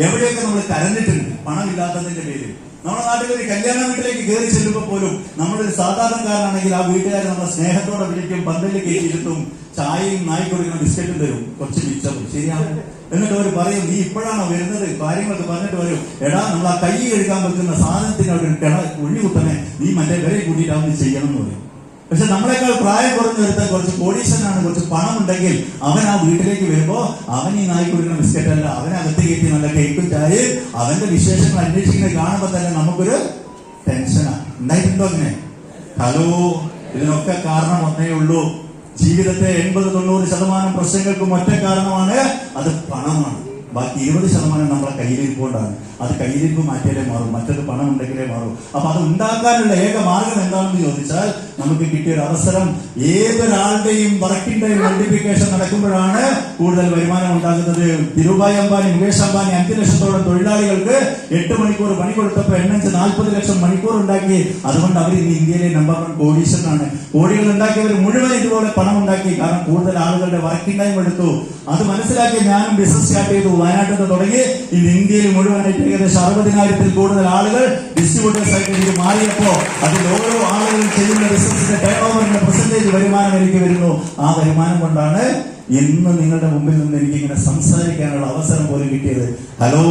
എവിടെയൊക്കെ നമ്മൾ കരഞ്ഞിട്ടുണ്ട് പണമില്ലാത്തതിന്റെ പേരിൽ. നമ്മുടെ നാട്ടിൽ ഒരു കല്യാണ വീട്ടിലേക്ക് കയറി ചെല്ലുമ്പോൾ പോലും നമ്മളൊരു സാധാരണക്കാരനാണെങ്കിൽ ആ വീട്ടുകാർ നമ്മളെ സ്നേഹത്തോടെ വിളിക്കും, പന്തലിൽ കയറ്റിയിരുത്തും, ചായയും നായി കൊടുക്കുന്ന ബിസ്ക്കറ്റും തരും, കുറച്ച് മിച്ചം. ശരിയാണ്. എന്നിട്ട് അവർ പറയും, നീ ഇപ്പോഴാണോ വരുന്നത്? കാര്യങ്ങളൊക്കെ പറഞ്ഞിട്ട് പറയും, എടാ നമ്മൾ ആ കൈ കഴുകാൻ വെക്കുന്ന സാധനത്തിന് ഒരു ഉള്ളി കുത്തനെ നീ മറ്റേ വരെ കൂട്ടിയിട്ട് അവന് ചെയ്യണം എന്ന് പറയും. പക്ഷെ നമ്മളെക്കാൾ പ്രായം കുറഞ്ഞു വരുത്താൻ കുറച്ച് കോടീശ്വരനാണ്, കുറച്ച് പണം ഉണ്ടെങ്കിൽ അവൻ ആ വീട്ടിലേക്ക് വരുമ്പോ അവൻ ഈ നായി കൊടുക്കുന്ന ബിസ്ക്കറ്റ് അല്ല, അവനകത്ത് കയറ്റി നല്ല കേക്കും ചായയും അവന്റെ വിശേഷങ്ങൾ അന്വേഷിക്കുന്നത് കാണുമ്പോ തന്നെ നമുക്കൊരു ടെൻഷനാ. ഉണ്ടായിട്ടുണ്ടോ അങ്ങനെ? ഹലോ, ഇതിനൊക്കെ കാരണം ഒന്നേ ഉള്ളൂ. ജീവിതത്തെ 80-90% പ്രശ്നങ്ങൾക്കും ഒറ്റ കാരണമാണ്, അത് പണമാണ്. ബാക്കി 20% നമ്മളെ കയ്യിലിരിപ്പുകൊണ്ടാണ്. അത് കയ്യിലിരിപ്പ് മാറ്റിയാലേ മാറും, മറ്റൊരു പണം ഉണ്ടെങ്കിലേ മാറും. അപ്പൊ അത് ഉണ്ടാക്കാനുള്ള ഏക മാർഗം എന്താണെന്ന് ചോദിച്ചാൽ, നമുക്ക് കിട്ടിയ ഒരു അവസരം, ഏതൊരാളുടെയും വർക്കിന്റെയും മൾട്ടിപ്ലിക്കേഷൻ നടക്കുമ്പോഴാണ് കൂടുതൽ വരുമാനം ഉണ്ടാകുന്നത്. ധിരുഭായ് അംബാനി, മുകേഷ് അംബാനി 5 ലക്ഷത്തോളം തൊഴിലാളികൾക്ക് 8 മണിക്കൂർ പണി കൊടുത്തപ്പോൾ 40 ലക്ഷം മണിക്കൂർ ഉണ്ടാക്കി. അതുകൊണ്ട് അവർ ഇന്ന് ഇന്ത്യയിലെ നമ്പർ 1 കോടീശ്വരനാണ്. കോടികൾ ഉണ്ടാക്കിയവർ മുഴുവൻ ഇതുപോലെ പണം ഉണ്ടാക്കി. കാരണം കൂടുതൽ ആളുകളുടെ വർക്കിംഗ് ടൈം എടുത്തു. അത് മനസ്സിലാക്കി ഞാനും ബിസിനസ് സ്റ്റാർട്ട് ചെയ്തു. വയനാട്ടിൽ നിന്ന് തുടങ്ങി ഇന്ന് ഇന്ത്യയിൽ മുഴുവനായിട്ട് ഏകദേശം 60,000-ൽ കൂടുതൽ ആളുകൾ ഡിസ്ട്രിബ്യൂട്ടേഴ്സ് ആയിട്ട് എനിക്ക് മാറിയപ്പോ അതിൽ ഓരോ ആളുകളും ചെയ്യുന്ന ബിസിനസിന്റെ ടേൺ ഓവറിന്റെ പെർസെന്റേജ് വരുമാനം എനിക്ക് വരുന്നു. ആ വരുമാനം കൊണ്ടാണ് ഇന്ന് നിങ്ങളുടെ മുമ്പിൽ നിന്ന് എനിക്ക് ഇങ്ങനെ സംസാരിക്കാനുള്ള അവസരം പോലും കിട്ടിയത്. ഹലോ,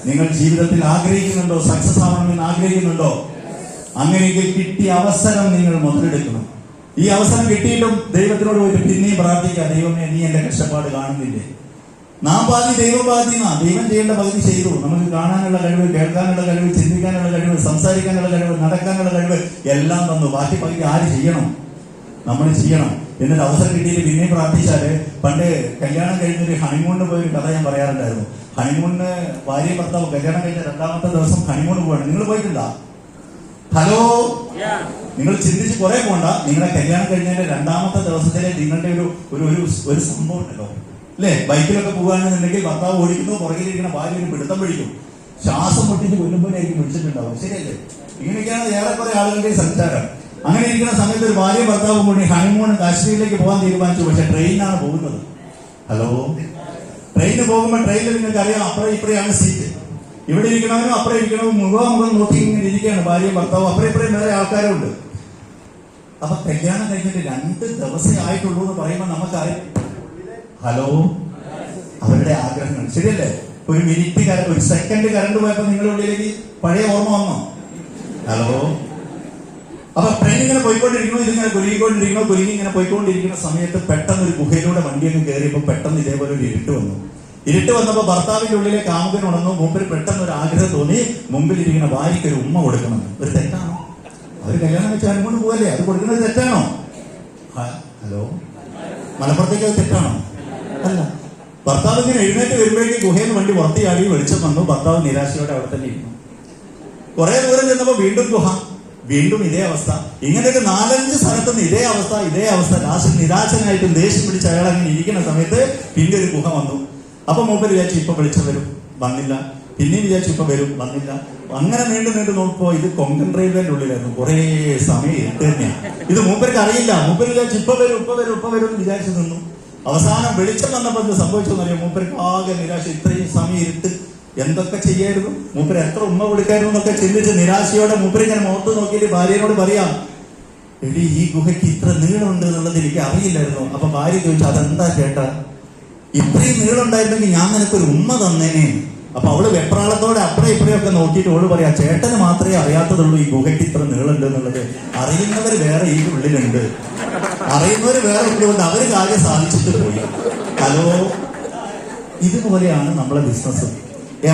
നിങ്ങൾ ജീവിതത്തിൽ ആഗ്രഹിക്കുന്നുണ്ടോ? സക്സസ് ആവണമെന്ന് ആഗ്രഹിക്കുന്നുണ്ടോ? അങ്ങനെയെങ്കിൽ കിട്ടിയ അവസരം നിങ്ങൾ മുതലെടുക്കണം. ഈ അവസരം കിട്ടിയിട്ടും ദൈവത്തിനോട് പോയിട്ട് പിന്നെയും പ്രാർത്ഥിക്കുക, ദൈവമേ നീ എന്റെ കഷ്ടപ്പാട് കാണുന്നില്ലേ? നാം പാതി ദൈവം പാതിന്നാ. ദൈവം ചെയ്യേണ്ട പകുതി ചെയ്തു. നമുക്ക് കാണാനുള്ള കഴിവ്, കേൾക്കാനുള്ള കഴിവ്, ചിന്തിക്കാനുള്ള കഴിവ്, സംസാരിക്കാനുള്ള കഴിവ്, നടക്കാനുള്ള കഴിവ് എല്ലാം തന്നു. ബാക്കി പകുതി ആര് ചെയ്യണം? നമ്മൾ ചെയ്യണം. എന്നിട്ട് അവസരം കിട്ടിയിട്ട് പിന്നെയും പ്രാർത്ഥിച്ചാല്, പണ്ട് കല്യാണം കഴിഞ്ഞൊരു ഹണിമൂണിന് പോയൊരു കഥ ഞാൻ പറയാറുണ്ടായിരുന്നു. ഹണിമൂണിന് ഭാര്യ ഭർത്താവ് കല്യാണം കഴിഞ്ഞ 2ാമത്തെ ദിവസം ഹണിമൂണ് പോവാണ്. നിങ്ങൾ പോയിട്ടുണ്ടോ? ഹലോ, നിങ്ങൾ ചിന്തിച്ച് കുറെ പോണ്ട. നിങ്ങളുടെ കല്യാണം കഴിഞ്ഞതിന്റെ 2ാമത്തെ ദിവസത്തിലെ നിങ്ങളുടെ ഒരു സംഭവം ഉണ്ടല്ലോ അല്ലെ? ബൈക്കിലൊക്കെ പോകുകയാണെന്നുണ്ടെങ്കിൽ ഭർത്താവ് ഓടിക്കുന്നു, പുറകിലിരിക്കുന്ന ഭാര്യ ഒരു പിടുത്തം പിടിക്കും, ശ്വാസം മുട്ടിച്ച് കൊല്ലുമ്പോഴായിരിക്കും വിളിച്ചിട്ടുണ്ടാവും. ശരിയല്ലേ? ഇങ്ങനെയൊക്കെയാണ് ഏറെക്കുറെ ആളുകളുടെ സഞ്ചാരം. അങ്ങനെ ഇരിക്കുന്ന സമയത്ത് ഒരു ഭാര്യ ഭർത്താവും കൂടി ഹണിമൂൺ കാശ്മീരിലേക്ക് പോകാൻ തീരുമാനിച്ചു. പക്ഷെ ട്രെയിനിനാണ് പോകുന്നത്. ഹലോ, ട്രെയിനിന് പോകുമ്പോൾ ട്രെയിനിൽ നിങ്ങൾക്ക് അറിയാം, അപ്പുറം ഇപ്പുറയാണ് സീറ്റ്. ഇവിടെ ഇരിക്കണവനും അപ്പുറം ഇരിക്കണവും മുഖാമുഖം നോക്കി ഇങ്ങനെ ഇരിക്കുകയാണ് ഭാര്യയും ഭർത്താവും. അപ്പുറം ഇപ്പുറം വേറെ ആൾക്കാരും ഉണ്ട്. അപ്പൊ കല്യാണം കഴിഞ്ഞിട്ട് 2 ദിവസമേ ആയിട്ടുള്ളൂ എന്ന് പറയുമ്പോൾ നമുക്കറിയാം, ഹലോ, അവരുടെ ആഗ്രഹങ്ങൾ. ശരിയല്ലേ? ഒരു മിനിറ്റ്, ഒരു സെക്കൻഡ് കറണ്ട് പോയപ്പോ നിങ്ങളുടെ ഉള്ളിലേക്ക് പഴയ ഓർമ്മ വന്നോ? ഹലോ. അപ്പൊ ട്രെയിൻ ഇങ്ങനെ പോയിക്കൊണ്ടിരിക്കണോ, ഇതിങ്ങനെ കുലുങ്ങിക്കൊണ്ടിരിക്കണോ, കുലുങ്ങി ഇങ്ങനെ പോയിക്കൊണ്ടിരിക്കുന്ന സമയത്ത് പെട്ടെന്ന് ഒരു ഗുഹയിലൂടെ വണ്ടി അങ്ങ് കയറിയപ്പോ പെട്ടെന്ന് ഇതേപോലെ ഒരു ഇരുട്ട് വന്നു. ഇരുട്ട് വന്നപ്പോ ഭർത്താവിന്റെ ഉള്ളിലെ കാമുകൻ ഉണർന്നു. മുമ്പിൽ പെട്ടെന്ന് ഒരു ആഗ്രഹം തോന്നി, മുമ്പിലിരിക്കുന്ന ഭാര്യയ്ക്ക് ഒരു ഉമ്മ കൊടുക്കണം. ഒരു തെറ്റാണോ? അവര് കല്യാണം വെച്ച് അനുകൊണ്ട് പോകല്ലേ, അത് കൊടുക്കുന്നത് തെറ്റാണോ? ഹലോ, മലപ്പുറത്തേക്ക് അത് തെറ്റാണോ? അല്ല. ഭർത്താവ് ഇങ്ങനെ എഴുന്നേറ്റ് വരുമ്പോഴേക്കും ഗുഹയിൽ വണ്ടി പുറത്തിയാടി വെളിച്ചം വന്നു. ഭർത്താവ് നിരാശയോടെ അവിടെ തന്നെ ഇരുന്നു. കുറെ ദൂരം ചെന്നപ്പോ വീണ്ടും ഗുഹ, വീണ്ടും ഇതേ അവസ്ഥ. ഇങ്ങനെയൊക്കെ 4-5 സ്ഥലത്തുനിന്ന് ഇതേ അവസ്ഥ. ലാസ്റ്റ് നിരാശനായിട്ടും ദേഷ്യം പിടിച്ച് അയാൾ അങ്ങനെ ഇരിക്കുന്ന സമയത്ത് പിന്നെ ഒരു ഗുഹ വന്നു. അപ്പൊ മൂപ്പര് വിചാരിച്ചു ഇപ്പൊ വെളിച്ചം വരും, വന്നില്ല. പിന്നെയും വിചാരിച്ചു ഇപ്പൊ വരും, വന്നില്ല. അങ്ങനെ നീണ്ടു നോക്കുമ്പോ ഇത് കൊങ്കൺ റെയിൽവേന്റെ ഉള്ളിലായിരുന്നു. കുറെ സമയം ഇരുട്ട് തന്നെയാണ്. ഇത് മൂപ്പർക്ക് അറിയില്ല. മൂപ്പര് വിചാരിച്ചു ഇപ്പൊ വരും എന്ന് വിചാരിച്ചു നിന്നു. അവസാനം വെളിച്ചം വന്നപ്പോൾ എന്ത് സംഭവിച്ചെന്നറിയോ? മൂപ്പർക്ക് ആകെ നിരാശ. ഇത്രയും സമയം ഇരുട്ട് എന്തൊക്കെ ചെയ്യായിരുന്നു, മൂപ്പര് എത്ര ഉമ്മ കൊടുക്കായിരുന്നു എന്നൊക്കെ ചിന്തിച്ച് നിരാശയോടെ മൂപ്പര് ഇങ്ങനെ മുഖത്ത് നോക്കിയിട്ട് ഭാര്യയോട് പറയാം, എടി ഈ ഗുഹയ്ക്ക് ഇത്ര നീളമുണ്ട് എന്നുള്ളത് എനിക്ക് അറിയില്ലായിരുന്നു. അപ്പൊ ഭാര്യ ചോദിച്ചു, അതെന്താ ചേട്ടാ, ഇത്രയും നീളം ഉണ്ടായിരുന്നെങ്കിൽ ഞാൻ നിനക്കൊരു ഉമ്മ തന്നേനെ. അപ്പൊ അവള് വെപ്രാളത്തോടെ അപ്പുറം ഇപ്പുറയൊക്കെ നോക്കിയിട്ട് അവള് പറയാ, ചേട്ടന് മാത്രമേ അറിയാത്തതുള്ളൂ ഈ ഗുഹയ്ക്ക് ഇത്ര നീളുണ്ട് എന്നുള്ളത്. അറിയുന്നവർ വേറെ ഈ ഉള്ളിലുണ്ട്, അറിയുന്നവർ വേറെ ഉള്ളിലുണ്ട്. അവര് കാര്യം സാധിച്ചിട്ട് പോയി. ഹലോ, ഇതുപോലെയാണ് നമ്മളെ ബിസിനസ്.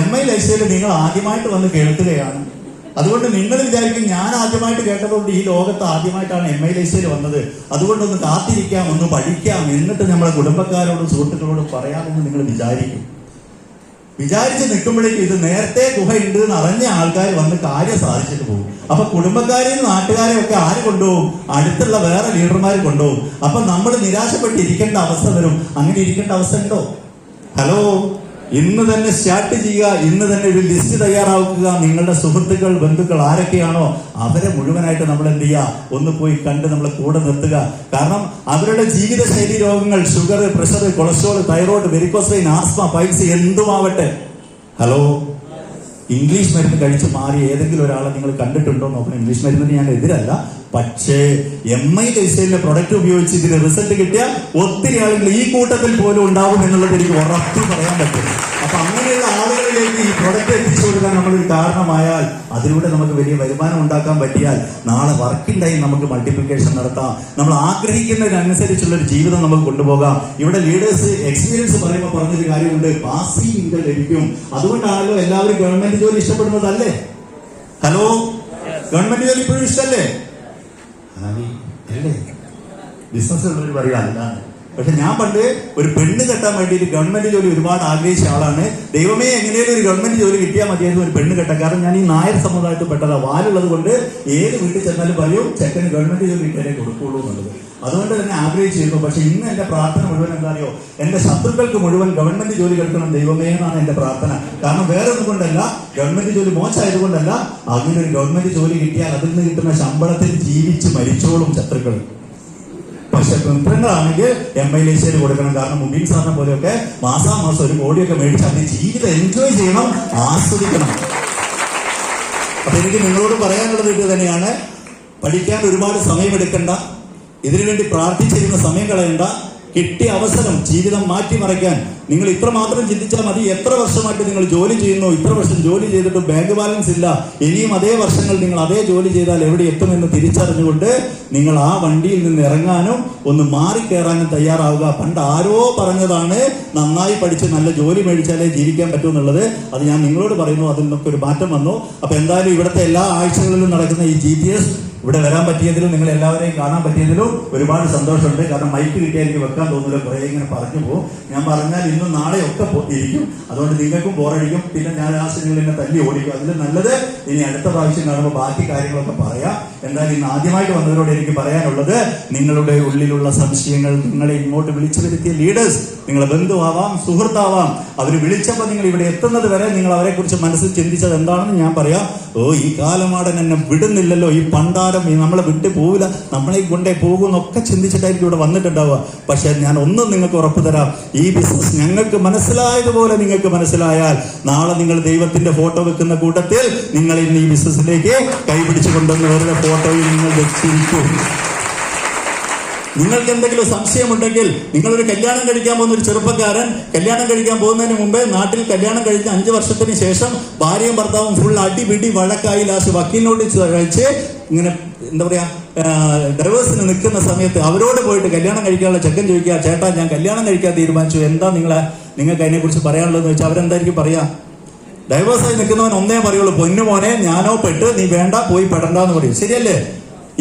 MI ലൈഫ്സ്റ്റൈൽ നിങ്ങൾ ആദ്യമായിട്ട് വന്ന് കേൾക്കുകയാണ്. അതുകൊണ്ട് നിങ്ങൾ വിചാരിക്കും ഞാൻ ആദ്യമായിട്ട് കേട്ടതുകൊണ്ട് ഈ ലോകത്ത് ആദ്യമായിട്ടാണ് MI ലൈഫ്സ്റ്റൈൽ വന്നത്, അതുകൊണ്ടൊന്ന് കാത്തിരിക്കാം, ഒന്ന് പഠിക്കാം, എന്നിട്ട് നമ്മളെ കുടുംബക്കാരോടും സുഹൃത്തുക്കളോടും പറയാമെന്ന് നിങ്ങൾ വിചാരിച്ച് നിൽക്കുമ്പോഴേക്കും ഇത് നേരത്തെ ഗുഹ ഉണ്ട് എന്ന് അറിഞ്ഞ ആൾക്കാർ വന്ന് കാര്യം സാധിച്ചിട്ട് പോകും. അപ്പൊ കുടുംബക്കാരെയും നാട്ടുകാരെയും ഒക്കെ ആര് കൊണ്ടുപോകും? അടുത്തുള്ള വേറെ ലീഡർമാർ കൊണ്ടുപോകും. അപ്പൊ നമ്മൾ നിരാശപ്പെട്ടിരിക്കേണ്ട അവസ്ഥ വരും. അങ്ങനെ ഇരിക്കേണ്ട അവസ്ഥ ഉണ്ടോ? ഹലോ, ഇന്ന് തന്നെ സ്റ്റാർട്ട് ചെയ്യുക. ഇന്ന് തന്നെ ഒരു ലിസ്റ്റ് തയ്യാറാക്കുക. നിങ്ങളുടെ സുഹൃത്തുക്കൾ, ബന്ധുക്കൾ ആരൊക്കെയാണോ അവരെ മുഴുവനായിട്ട് നമ്മൾ എന്ത് ചെയ്യുക, ഒന്ന് പോയി കണ്ട് നമ്മളെ കൂടെ നിർത്തുക. കാരണം അവരുടെ ജീവിതശൈലി രോഗങ്ങൾ, sugar, pressure, cholesterol, thyroid, varicose vein, asthma, piles എന്തുമാവട്ടെ, ഹലോ, ഇംഗ്ലീഷ് മരുന്ന് കഴിച്ച് മാറി ഏതെങ്കിലും ഒരാളെ നിങ്ങൾ കണ്ടിട്ടുണ്ടോ നോക്കണം. ഇംഗ്ലീഷ് മരുന്നിന് ഞാൻ എതിരല്ല, പക്ഷേ MI ലൈഫ്സ്റ്റൈലിന്റെ പ്രൊഡക്റ്റ് ഉപയോഗിച്ച് ഇതിന് റിസൾട്ട് കിട്ടിയ ഒത്തിരി ആളുകൾ ഈ കൂട്ടത്തിൽ പോലും ഉണ്ടാവും എന്നുള്ളത് എനിക്ക് ഉറപ്പ് പറയാൻ പറ്റും. അപ്പൊ അങ്ങനെയുള്ള ആളുകളിലേക്ക് ഈ പ്രൊഡക്റ്റ് എത്തിച്ചു കൊടുക്കാൻ നമ്മളൊരു കാരണമായാൽ, അതിലൂടെ നമുക്ക് വലിയ വരുമാനം ഉണ്ടാക്കാൻ പറ്റിയാൽ, നാളെ വർക്കിംഗ് ടൈം നമുക്ക് മൾട്ടിപ്ലിക്കേഷൻ നടത്താം. നമ്മൾ ആഗ്രഹിക്കുന്നതിനനുസരിച്ചുള്ള ഒരു ജീവിതം നമുക്ക് കൊണ്ടുപോകാം. ഇവിടെ ലീഡേഴ്സ് എക്സ്പീരിയൻസ് പറയുമ്പോൾ പറഞ്ഞൊരു കാര്യമുണ്ട്, പാസീവ് ഇൻകം ലഭിക്കും. അതുകൊണ്ടാണല്ലോ എല്ലാവരും ഗവൺമെന്റ് ജോലി ഇഷ്ടപ്പെടുന്നതല്ലേ? ഹലോ, ഗവൺമെന്റ് ജോലി ഇപ്പോഴും ഇഷ്ടല്ലേ? അല്ലേ? ബിസിനസ് ഉള്ളവർ പറയുക അല്ലാന്ന്. പക്ഷെ ഞാൻ പണ്ട് ഒരു പെണ്ണ് കെട്ടാൻ വേണ്ടിയിട്ട് ഗവൺമെന്റ് ജോലി ഒരുപാട് ആഗ്രഹിച്ച ആളാണ്. ദൈവമേ, എങ്ങനെയും ഒരു ഗവൺമെന്റ് ജോലി കിട്ടിയാൽ മതിയായിരുന്നു ഒരു പെണ്ണ് കെട്ടാൻ. കാരണം ഞാൻ ഈ നായർ സമുദായത്തിൽ പെട്ടതാ. വാലുള്ളത് കൊണ്ട് ഏത് വീട്ടിൽ ചെന്നാലും പറയും ചെക്കന് ഗവൺമെന്റ് ജോലി കിട്ടിയാലേ കൊടുക്കുള്ളൂ എന്നുള്ളത്. അതുകൊണ്ട് തന്നെ ആഗ്രഹിച്ചിരുന്നു. പക്ഷെ ഇന്ന് എന്റെ പ്രാർത്ഥന മുഴുവൻ എന്താ അറിയോ? എന്റെ ശത്രുക്കൾക്ക് മുഴുവൻ ഗവൺമെന്റ് ജോലി കിട്ടണം ദൈവമേ എന്നാണ് എന്റെ പ്രാർത്ഥന. കാരണം വേറെ ഒന്നും കൊണ്ടല്ല, ഗവൺമെന്റ് ജോലി മോശമായതുകൊണ്ടല്ല. അങ്ങനെ ഒരു ഗവൺമെന്റ് ജോലി കിട്ടിയാൽ അതിൽ നിന്ന് കിട്ടുന്ന ശമ്പളത്തിൽ ജീവിച്ച് മരിച്ചോളും ശത്രുക്കൾ. പക്ഷെ മിത്രങ്ങളാണെങ്കിൽ MI ലൈഫ്സ്റ്റൈൽ കൊടുക്കണം. കാരണം മുബീൻ സാറിനെ പോലെയൊക്കെ മാസാമാസം 1 കോടിയൊക്കെ മേടിച്ച് അതിന് ജീവിതം എൻജോയ് ചെയ്യണം, ആസ്വദിക്കണം. അപ്പൊ എനിക്ക് നിങ്ങളോട് പറയാനുള്ളത് ഇത് തന്നെയാണ്. പഠിക്കാൻ ഒരുപാട് സമയമെടുക്കണ്ട, ഇതിനുവേണ്ടി പ്രാർത്ഥിച്ചിരുന്ന സമയം കളയണ്ട. കിട്ടിയ അവസരം ജീവിതം മാറ്റിമറിക്കാൻ നിങ്ങൾ ഇത്രമാത്രം ചിന്തിച്ചാൽ മതി. എത്ര വർഷമായിട്ട് നിങ്ങൾ ജോലി ചെയ്യുന്നു, ഇത്ര വർഷം ജോലി ചെയ്തിട്ട് ബാങ്ക് ബാലൻസ് ഇല്ല, ഇനിയും അതേ വർഷങ്ങൾ നിങ്ങൾ അതേ ജോലി ചെയ്താൽ എവിടെ എത്തുമെന്ന് തിരിച്ചറിഞ്ഞുകൊണ്ട് നിങ്ങൾ ആ വണ്ടിയിൽ നിന്ന് ഇറങ്ങാനും ഒന്ന് മാറിക്കയറാനും തയ്യാറാവുക. പണ്ട് ആരോ പറഞ്ഞതാണ് നന്നായി പഠിച്ച് നല്ല ജോലി മേടിച്ചാലേ ജീവിക്കാൻ പറ്റൂ എന്നുള്ളത്. അത് ഞാൻ നിങ്ങളോട് പറയുന്നു, അതിൽ നിന്നൊക്കെ ഒരു മാറ്റം വന്നു. അപ്പൊ എന്തായാലും ഇവിടുത്തെ എല്ലാ ആഴ്ചകളിലും നടക്കുന്ന ഈ GTS ഇവിടെ വരാൻ പറ്റിയതിലും നിങ്ങൾ എല്ലാവരെയും കാണാൻ പറ്റിയതിലും ഒരുപാട് സന്തോഷമുണ്ട്. കാരണം മൈക്ക് കിട്ടിയാൽ എനിക്ക് വെക്കാൻ തോന്നില്ല, കുറെ ഇങ്ങനെ പറഞ്ഞു പോകും. ഞാൻ പറഞ്ഞാൽ ഇന്നും നാളെ ഒക്കെ ഇരിക്കും. അതുകൊണ്ട് നിങ്ങൾക്കും ബോറടിക്കും. പിന്നെ ഞാൻ ലാസ്റ്റ് നിങ്ങൾ എന്നെ തല്ലി ഓടിക്കും. അതിൽ നല്ലത് ഇനി അടുത്ത പ്രാവശ്യം കാണുമ്പോൾ ബാക്കി കാര്യങ്ങളൊക്കെ പറയാം. എന്തായാലും ഇന്ന് ആദ്യമായിട്ട് വന്നവരോട് എനിക്ക് പറയാനുള്ളത്, നിങ്ങളുടെ ഉള്ളിലുള്ള സംശയങ്ങൾ നിങ്ങളെ ഇങ്ങോട്ട് വിളിച്ചു വരുത്തിയ ലീഡേഴ്സ്, നിങ്ങളെ ബന്ധുവാവാം, സുഹൃത്താവാം, അവർ വിളിച്ചപ്പോൾ നിങ്ങൾ ഇവിടെ എത്തുന്നത് വരെ നിങ്ങൾ അവരെ കുറിച്ച് മനസ്സിൽ ചിന്തിച്ചത് എന്താണെന്ന് ഞാൻ പറയാം. ഈ കാലമാടൻ എന്നെ വിടുന്നില്ലല്ലോ, ഈ പണ്ടാരം നമ്മളെ വിട്ടു പോവില്ല, നമ്മളെ കൊണ്ടേ പോകും എന്നൊക്കെ ചിന്തിച്ചിട്ടായിരിക്കും ഇവിടെ വന്നിട്ടുണ്ടാവുക. പക്ഷെ ഞാൻ ഒന്നും നിങ്ങൾക്ക് ഉറപ്പു തരാം, ഈ ബിസിനസ് ഞങ്ങൾക്ക് മനസ്സിലായതുപോലെ നിങ്ങൾക്ക് മനസ്സിലായാൽ നാളെ നിങ്ങൾ ദൈവത്തിന്റെ ഫോട്ടോ വെക്കുന്ന കൂട്ടത്തിൽ നിങ്ങൾ ഇന്ന് ഈ ബിസിനസ്സിലേക്ക് കൈപിടിച്ചു കൊണ്ടുവന്നവരുടെ ഫോട്ടോയിൽ നിങ്ങൾ വെച്ചിരിക്കും. നിങ്ങൾക്ക് എന്തെങ്കിലും സംശയമുണ്ടെങ്കിൽ, നിങ്ങളൊരു കല്യാണം കഴിക്കാൻ പോകുന്ന ഒരു ചെറുപ്പക്കാരൻ കല്യാണം കഴിക്കാൻ പോകുന്നതിന് മുമ്പേ നാട്ടിൽ കല്യാണം കഴിച്ച് 5 വർഷത്തിന് ശേഷം ഭാര്യയും ഭർത്താവും ഫുൾ അടിപിടി വഴക്കായി ലാസ്റ്റ് വക്കീലിനോട് കഴിച്ച് ഇങ്ങനെ എന്താ പറയാ ഡൈവേഴ്സിന് നിൽക്കുന്ന സമയത്ത് അവരോട് പോയിട്ട് കല്യാണം കഴിക്കാനുള്ള ചെക്കൻ ചോദിക്കുക, ചേട്ടാ ഞാൻ കല്യാണം കഴിക്കാൻ തീരുമാനിച്ചു, എന്താ നിങ്ങൾക്ക് അതിനെക്കുറിച്ച് പറയാനുള്ളതെന്ന് വെച്ചാൽ അവരെന്തായിരിക്കും പറയാ? ഡൈവേഴ്സായി നിൽക്കുന്നവൻ ഒന്നേ പറയുള്ളൂ, പൊന്നു മോനെ ഞാനോ പെട്ട്, നീ വേണ്ട പോയി പെടണ്ടെന്ന് പറയും. ശരിയല്ലേ?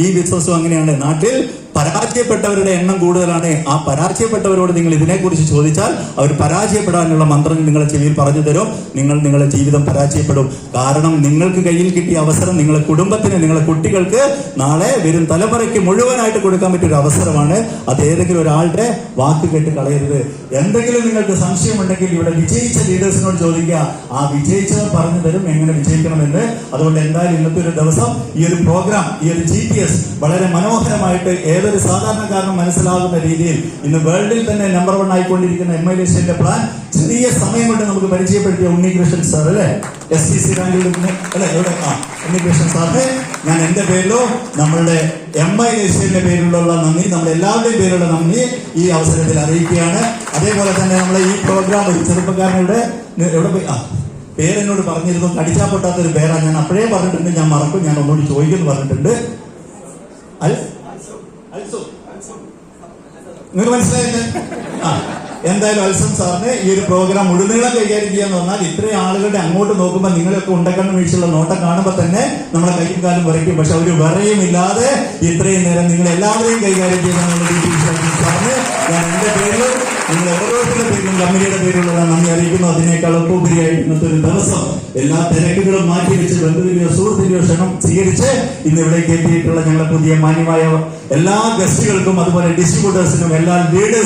ഈ ബിസിനസ്സും അങ്ങനെയാണ്. നാട്ടിൽ പരാജയപ്പെട്ടവരുടെ എണ്ണം കൂടുതലാണ്. ആ പരാജയപ്പെട്ടവരോട് നിങ്ങൾ ഇതിനെക്കുറിച്ച് ചോദിച്ചാൽ അവർ പരാജയപ്പെടാനുള്ള മന്ത്രം നിങ്ങളെ ചെവിയിൽ പറഞ്ഞു തരും. നിങ്ങളുടെ ജീവിതം പരാജയപ്പെടും. കാരണം നിങ്ങൾക്ക് കയ്യിൽ കിട്ടിയ അവസരം നിങ്ങളെ കുടുംബത്തിന്, നിങ്ങളെ കുട്ടികൾക്ക്, നാളെ വരും തലമുറയ്ക്ക് മുഴുവനായിട്ട് കൊടുക്കാൻ പറ്റിയൊരു അവസരമാണ്. അത് ഏതെങ്കിലും ഒരാളുടെ വാക്ക് കേട്ട് കളയരുത്. എന്തെങ്കിലും നിങ്ങൾക്ക് സംശയമുണ്ടെങ്കിൽ ഇവിടെ വിജയിച്ച ലീഡേഴ്സിനോട് ചോദിക്കുക. ആ വിജയിച്ചവർ പറഞ്ഞു തരും എങ്ങനെ വിജയിക്കണമെന്ന്. അതുകൊണ്ട് എന്തായാലും ഇന്നത്തെ ഒരു ദിവസം ഈ ഒരു പ്രോഗ്രാം, ഈ ഒരു GTS വളരെ മനോഹരമായിട്ട് ഏതൊരു സാധാരണക്കാരനും മനസ്സിലാകുന്ന രീതിയിൽ ഇന്ന് വേൾഡിൽ തന്നെ നമ്പർ 1 ആയിക്കൊണ്ടിരിക്കുന്ന MILSന്റെ പ്ലാൻ ചെറിയ സമയം കൊണ്ട് നമുക്ക് പരിചയപ്പെടുത്തിയ ഉണ്ണികൃഷ്ണൻ സാർ അല്ലെ, STC റാങ്കിൽ അല്ലെ, ഉണ്ണികൃഷ്ണൻ സാറിന് ഞാൻ എന്റെ പേരിലോ നമ്മളുടെ MILSന്റെ പേരിലുള്ള നന്ദി, നമ്മളെല്ലാവരുടെയും പേരിലുള്ള നന്ദി ഈ അവസരത്തിൽ അറിയിക്കുകയാണ്. അതേപോലെ തന്നെ നമ്മളെ ഈ പ്രോഗ്രാം ഒരു ചെറുപ്പക്കാരനോട് എവിടെ പോയി പേരെന്നോട് പറഞ്ഞിരുന്നു, കടിച്ചാൽ പൊട്ടാത്തൊരു പേരാ. ഞാൻ അപ്പോഴേ പറഞ്ഞിട്ടുണ്ട്, ഞാൻ മറക്കും, ഞാൻ ഒന്നുകൂടി ചോദിക്കുന്നു പറഞ്ഞിട്ടുണ്ട്. നിങ്ങൾക്ക് മനസ്സിലായില്ലേ? എന്തായാലും അൽസം സാറിന് ഈ ഒരു പ്രോഗ്രാം മുഴുനീളം കൈകാര്യം ചെയ്യാന്ന് പറഞ്ഞാൽ ഇത്രയും ആളുകളുടെ അങ്ങോട്ട് നോക്കുമ്പോൾ നിങ്ങളൊക്കെ ഉണ്ടക്കണ്ണ് വീഴ്ചയുള്ള നോട്ടം കാണുമ്പോൾ തന്നെ നമ്മളെ കൈയും കാലും വിറയ്ക്കും. പക്ഷെ ഒരു വിറയും ഇല്ലാതെ ഇത്രയും നേരം നിങ്ങൾ എല്ലാവരെയും കൈകാര്യം ചെയ്യുന്ന സാറിന് ഞാൻ എന്റെ പേരിലും നിങ്ങൾ ഓരോരുത്തരുടെ പേരിലും കമ്പനിയുടെ പേരിലുള്ള നന്ദി അറിയിക്കുന്നു. അതിനേക്കാൾ ഉപരിയായിട്ട് ഇന്നത്തെ ഒരു ദിവസം എല്ലാ തിരക്കുകളും മാറ്റിവെച്ച് ബന്ധുവിന്റെയോ സുഹൃത്തിന്റെയോ ക്ഷണം സ്വീകരിച്ച് ഇന്ന് ഇവിടേക്ക് എത്തിയിട്ടുള്ള ഞങ്ങളുടെ പുതിയ മാന്യമായ എല്ലാ ഗസ്റ്റുകൾക്കും അതുപോലെ ഡിസ്ട്രിബ്യൂട്ടേഴ്സിനും എല്ലാ ലീഡേഴ്സ്